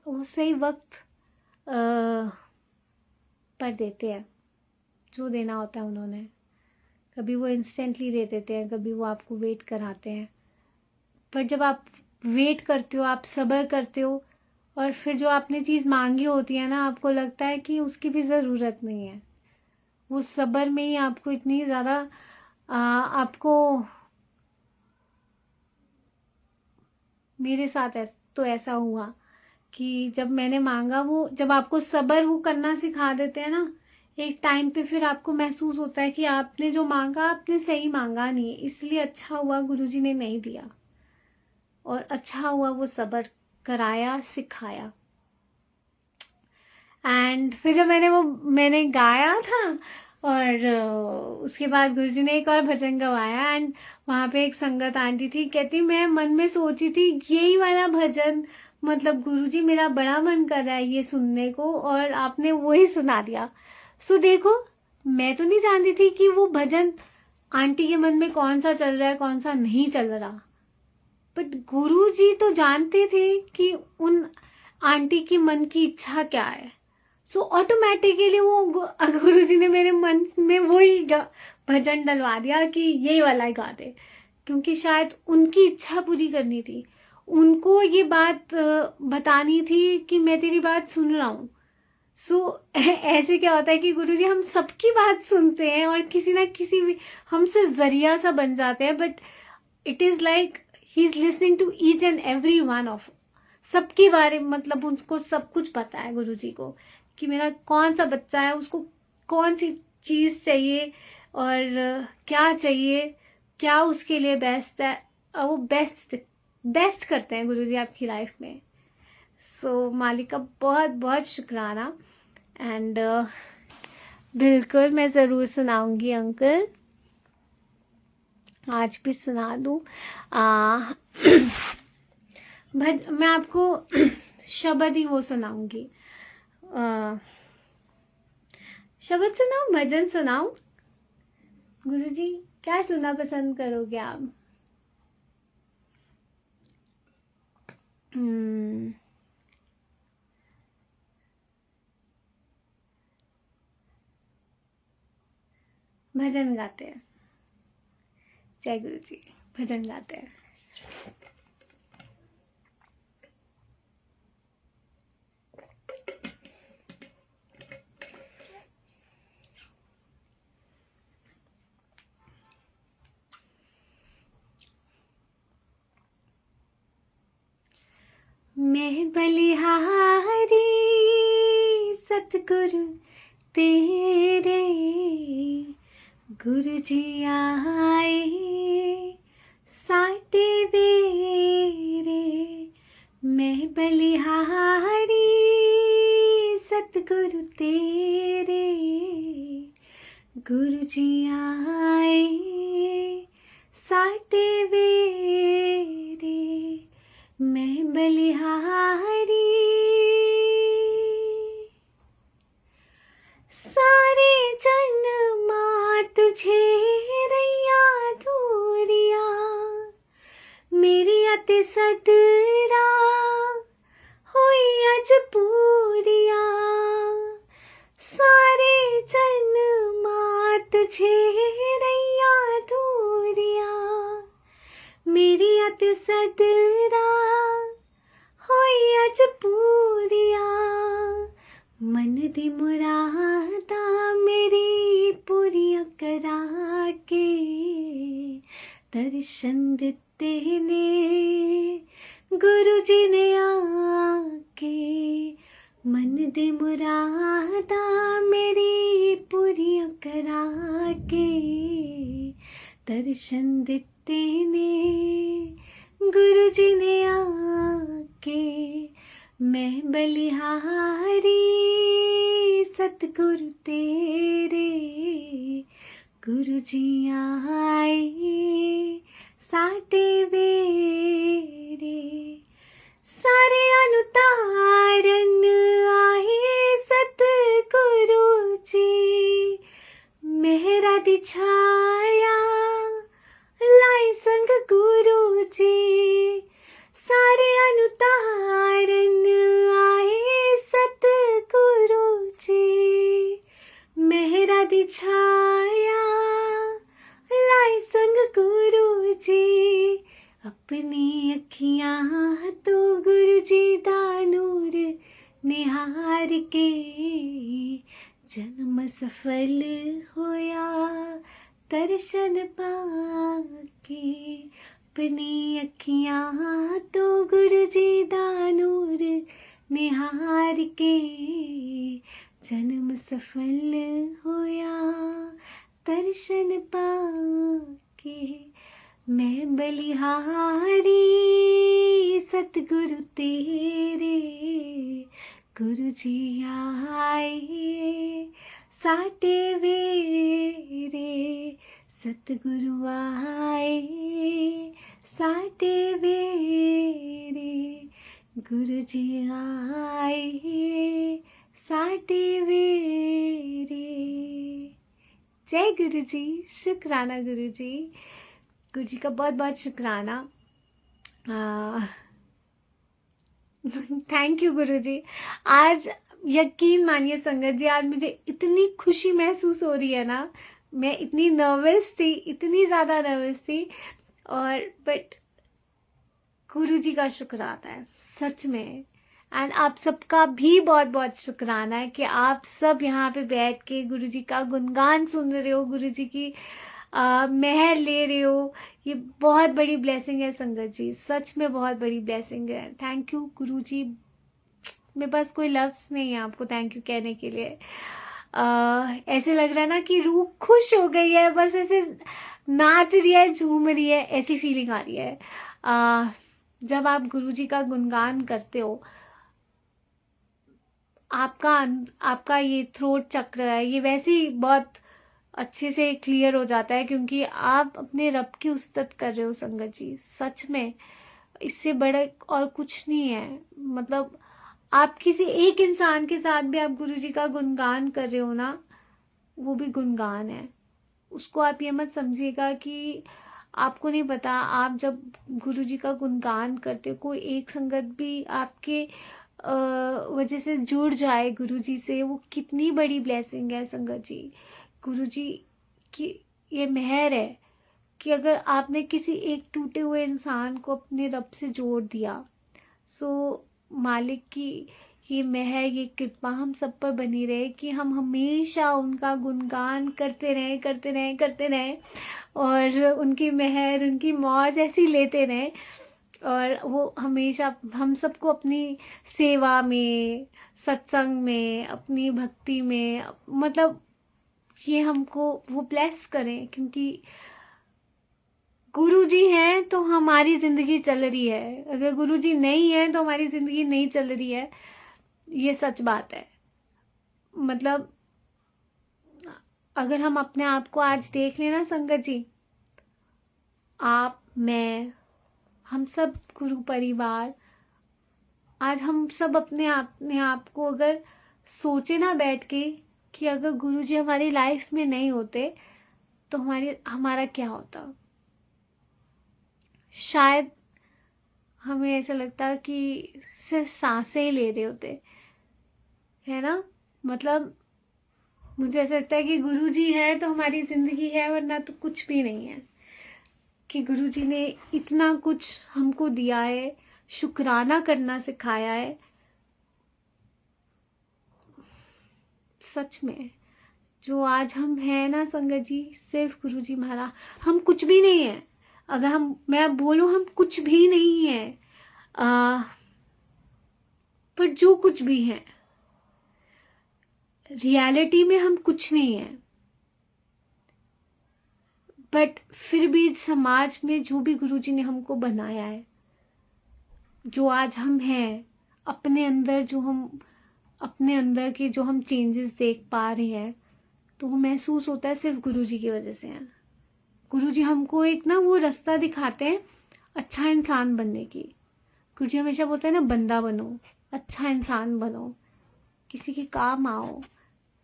वो सही वक्त पर देते हैं जो देना होता है उन्होंने, कभी वो इंस्टेंटली दे देते हैं, कभी वो आपको वेट कराते हैं। पर जब आप वेट करते हो, आप सब्र करते हो, और फिर जो आपने चीज़ मांगी होती है ना, आपको लगता है कि उसकी भी ज़रूरत नहीं है, वो सब्र में ही आपको इतनी ज़्यादा आपको, मेरे साथ तो ऐसा हुआ कि जब मैंने मांगा, वो जब आपको सब्र वो करना सिखा देते हैं ना एक टाइम पे, फिर आपको महसूस होता है कि आपने जो मांगा आपने सही मांगा नहीं, इसलिए अच्छा हुआ गुरुजी ने नहीं दिया, और अच्छा हुआ वो सब्र कराया, सिखाया। एंड फिर जब मैंने गाया था, और उसके बाद गुरुजी ने एक और भजन गवाया, एंड वहाँ पे एक संगत आंटी थी, कहती मैं मन में सोची थी यही वाला भजन मतलब गुरुजी मेरा बड़ा मन कर रहा है ये सुनने को और आपने वही सुना दिया। सो देखो, मैं तो नहीं जानती थी कि वो भजन आंटी के मन में कौन सा चल रहा है कौन सा नहीं चल रहा, बट गुरुजी तो जानते थे कि उन आंटी की मन की इच्छा क्या है। सो ऑटोमेटिकली वो गुरुजी ने मेरे मन में वही भजन डलवा दिया कि यही वाला ही गा दे, क्योंकि शायद उनकी इच्छा पूरी करनी थी, उनको ये बात बतानी थी कि मैं तेरी बात सुन रहा हूँ। ऐसे क्या होता है कि गुरुजी हम सबकी बात सुनते हैं और किसी ना किसी भी हमसे जरिया सा बन जाते हैं, but it is like he is listening to each and every one of सबके बारे में। मतलब उसको सब कुछ पता है गुरुजी को कि मेरा कौन सा बच्चा है, उसको कौन सी चीज चाहिए और क्या चाहिए, क्या उसके लिए बेस्ट है, और वो बेस्ट करते हैं गुरुजी आपकी लाइफ में। सो मालिक का बहुत बहुत शुक्राना। एंड बिल्कुल मैं ज़रूर सुनाऊंगी अंकल, आज भी सुना दूँ। मैं आपको शब्द ही वो सुनाऊंगी। शब्द सुनाऊं, भजन सुनाऊं? गुरुजी क्या सुनना पसंद करोगे आप? भजन गाते हैं। जय गुरु जी, भजन गाते हैं। मैं बलिहारी सतगुरु तेरे, गुरु जी आए साटे बेरे। मैं बलिहारी सतगुरु तेरे, गुरु जी आए साटे बेरे। मैं बलिहारी सारे जन्मा तुझे रैया दूरिया, मेरी अति सदरा होई अज पूरिया। सारे जन्मा तुझे रैया दूरिया, मेरी अति सदरा होई अज पूरिया। मन दी मुरादा मेरी पूरियां करा के, दर्शन दिते ने गुरु जी ने आके। मन दी मुरादा मेरी पूरियां करा के, दर्शन दिते ने गुरु जी ने आके। मैं बलिहारी सतगुरु तेरे, गुरु जी आए साटे बेरे। सारे अनुतारन आए सतगुरु जी, मेहरा दी छाया लाई संग गुरु जी। सारे अनुतारन आए सतगुरु जी, मेहरा दी छाया लाई संग गुरु जी। अपनी अखियां तो गुरु जी दा नूर निहार के, जन्म सफल होया दर्शन पाके। अपनी अखियां तो गुरु जी दा नूर निहार के, जन्म सफल होया दर्शन पाके। मैं बलिहारी सतगुरु तेरे, गुरु जी आए साटे वेरे। सतगुरु आए साटे वेरे, गुरु जी आए साटे वेरे। जय गुरु जी, शुक्राना गुरु जी। गुरु जी का बहुत बहुत शुक्राना। थैंक यू गुरु जी। आज यकीन मानिए संगत जी, आज मुझे इतनी खुशी महसूस हो रही है ना। मैं इतनी नर्वस थी, इतनी ज़्यादा नर्वस थी, और बट गुरु जी का शुक्र आता है सच में। एंड आप सबका भी बहुत बहुत शुक्राना है कि आप सब यहाँ पे बैठ के गुरु जी का गुणगान सुन रहे हो, गुरु जी की मेहर ले रहे हो। ये बहुत बड़ी ब्लेसिंग है संगत जी, सच में बहुत बड़ी ब्लेसिंग है। थैंक यू गुरु जी। मेरे पास कोई लफ्ज़ नहीं है आपको थैंक यू कहने के लिए। ऐसे लग रहा है ना कि रूह खुश हो गई है, बस ऐसे नाच रही है, झूम रही है, ऐसी फीलिंग आ रही है। जब आप गुरु जी का गुणगान करते हो, आपका ये थ्रोट चक्र है, ये वैसे ही बहुत अच्छे से क्लियर हो जाता है, क्योंकि आप अपने रब की उस्तत कर रहे हो संगत जी। सच में इससे बड़ा और कुछ नहीं है। मतलब आप किसी एक इंसान के साथ भी आप गुरु जी का गुणगान कर रहे हो ना, वो भी गुणगान है। उसको आप ये मत समझिएगा कि आपको नहीं पता। आप जब गुरु जी का गुणगान करते हो, कोई एक संगत भी आपके वजह से जुड़ जाए गुरु जी से, वो कितनी बड़ी ब्लेसिंग है संगत जी। गुरु जी की ये मेहर है कि अगर आपने किसी एक टूटे हुए इंसान को अपने रब से जोड़ दिया, सो मालिक की ये मेहर, ये कृपा हम सब पर बनी रहे कि हम हमेशा उनका गुणगान करते रहें, करते रहें, करते रहें, और उनकी मेहर, उनकी मौज ऐसी लेते रहें, और वो हमेशा हम सबको अपनी सेवा में, सत्संग में, अपनी भक्ति में, मतलब ये हमको वो ब्लेस करें। क्योंकि गुरु जी हैं तो हमारी ज़िंदगी चल रही है, अगर गुरु जी नहीं है तो हमारी ज़िंदगी नहीं चल रही है। ये सच बात है। मतलब अगर हम अपने आप को आज देख लेना संगत जी, आप, मैं, हम सब गुरु परिवार, आज हम सब अपने आप को अगर सोचे ना बैठ के कि अगर गुरु जी हमारी लाइफ में नहीं होते तो हमारा क्या होता। शायद हमें ऐसा लगता कि सिर्फ सांसें ही ले रहे होते, है ना। मतलब मुझे ऐसा लगता है कि गुरु जी है तो हमारी ज़िंदगी है, वरना तो कुछ भी नहीं है। कि गुरु जी ने इतना कुछ हमको दिया है, शुक्राना करना सिखाया है। सच में जो आज हम हैं ना संगत जी, सिर्फ गुरु जी महाराज। हम कुछ भी नहीं है। अगर मैं बोलूं हम कुछ भी नहीं है, पर जो कुछ भी है रियलिटी में हम कुछ नहीं है। बट फिर भी समाज में जो भी गुरुजी ने हमको बनाया है, जो आज हम हैं, अपने अंदर के जो हम चेंजेस देख पा रहे हैं, तो वो महसूस होता है सिर्फ गुरुजी की वजह से है। गुरुजी हमको एक ना वो रास्ता दिखाते हैं अच्छा इंसान बनने की। गुरुजी हमेशा बोलते हैं ना, बंदा बनो, अच्छा इंसान बनो, किसी के काम आओ,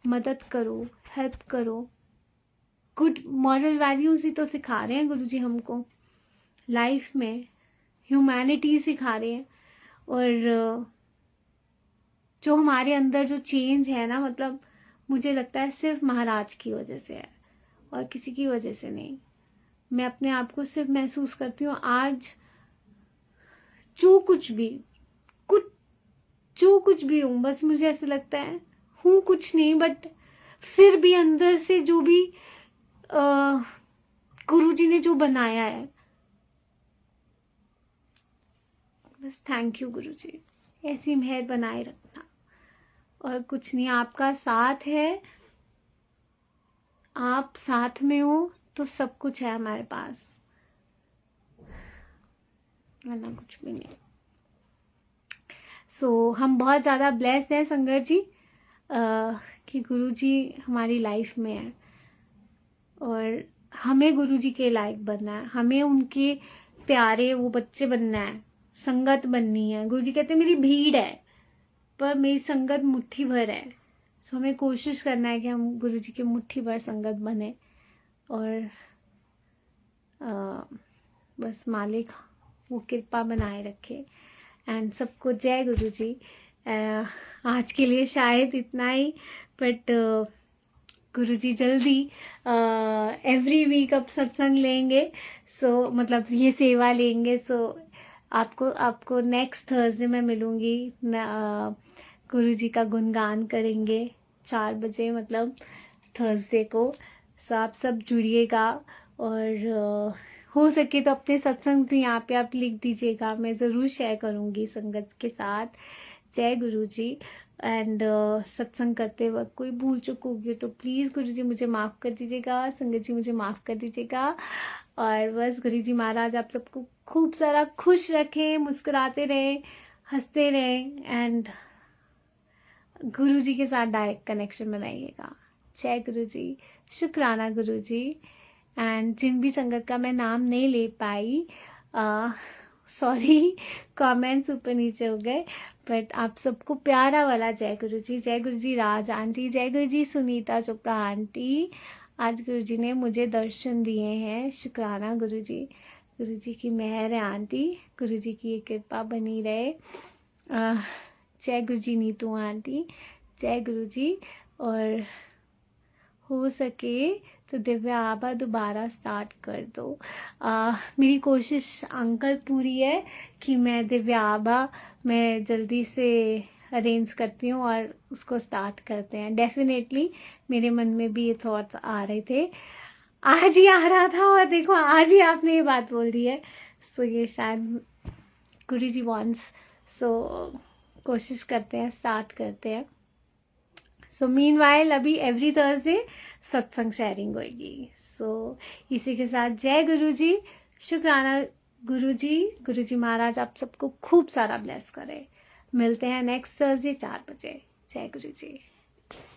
मदद करो, हेल्प करो। गुड मॉरल वैल्यूज ही तो सिखा रहे हैं गुरुजी हमको लाइफ में, ह्यूमैनिटी सिखा रहे हैं। और जो हमारे अंदर जो चेंज है ना, मतलब मुझे लगता है सिर्फ महाराज की वजह से है और किसी की वजह से नहीं। मैं अपने आप को सिर्फ महसूस करती हूँ आज जो कुछ भी हूँ, बस मुझे ऐसा लगता है हूँ कुछ नहीं, बट फिर भी अंदर से जो भी गुरुजी ने जो बनाया है, बस थैंक यू गुरुजी। ऐसी मेहर बनाए रखना, और कुछ नहीं। आपका साथ है, आप साथ में हो तो सब कुछ है हमारे पास, वरना कुछ भी नहीं। हम बहुत ज़्यादा ब्लेस्ड हैं संगत जी कि गुरुजी हमारी लाइफ में है, और हमें गुरुजी के लायक बनना है, हमें उनके प्यारे वो बच्चे बनना है। संगत बननी है। गुरु जी कहते हैं मेरी भीड़ है पर मेरी संगत मुट्ठी भर है। सो हमें कोशिश करना है कि हम गुरु जी की मुट्ठी भर संगत बने और बस मालिक वो कृपा बनाए रखे। एंड सबको जय गुरु जी। आज के लिए शायद इतना ही, बट गुरु जी जल्दी एवरी वीक अब सत्संग लेंगे। सो मतलब ये सेवा लेंगे। सो आपको नेक्स्ट थर्सडे मैं मिलूँगी। गुरु जी का गुणगान करेंगे 4 बजे, मतलब थर्सडे को। सो आप सब जुड़िएगा और हो सके तो अपने सत्संग भी यहाँ पे आप लिख दीजिएगा, मैं ज़रूर शेयर करूँगी संगत के साथ। जय गुरु जी। एंड सत्संग करते वक्त कोई भूल चूक होगी तो प्लीज़ गुरु जी मुझे माफ़ कर दीजिएगा, संगत जी मुझे माफ़ कर दीजिएगा। और बस गुरु जी महाराज आप सबको खूब सारा खुश रखें, मुस्कुराते रहें, हंसते रहें एंड गुरु जी के साथ डायरेक्ट कनेक्शन बनाइएगा। जय गुरु जी। शुक्राना गुरु जी। एंड जिन भी संगत का मैं नाम नहीं ले पाई, सॉरी, कमेंट्स ऊपर नीचे हो गए, बट आप सबको प्यारा वाला जय गुरु जी। जय गुरु जी राज आंटी, जय गुरु जी सुनीता चोपड़ा आंटी। आज गुरु जी ने मुझे दर्शन दिए हैं, शुक्राना गुरु जी। गुरु जी की मेहर है आंटी, गुरु जी की कृपा बनी रहे। जय गुरु जी नीतू आंटी, जय गुरु जी। और हो सके तो दिव्या आभा दोबारा स्टार्ट कर दो। मेरी कोशिश अंकल पूरी है कि मैं दिव्या आभा मैं जल्दी से अरेंज करती हूँ और उसको स्टार्ट करते हैं। डेफिनेटली मेरे मन में भी ये थॉट्स आ रहे थे, आज ही आ रहा था और देखो आज ही आपने ये बात बोल दी है। सो ये शायद गुरु जी वॉन्ट्स। सो कोशिश करते हैं, स्टार्ट करते हैं। सो मीनवाइल अभी एवरी थर्सडे सत्संग शेयरिंग होगी। सो इसी के साथ जय गुरु जी, शुक्राना गुरु जी महाराज आप सबको खूब सारा ब्लेस करें। मिलते हैं नेक्स्ट थर्सडे 4 बजे। जय गुरु जी।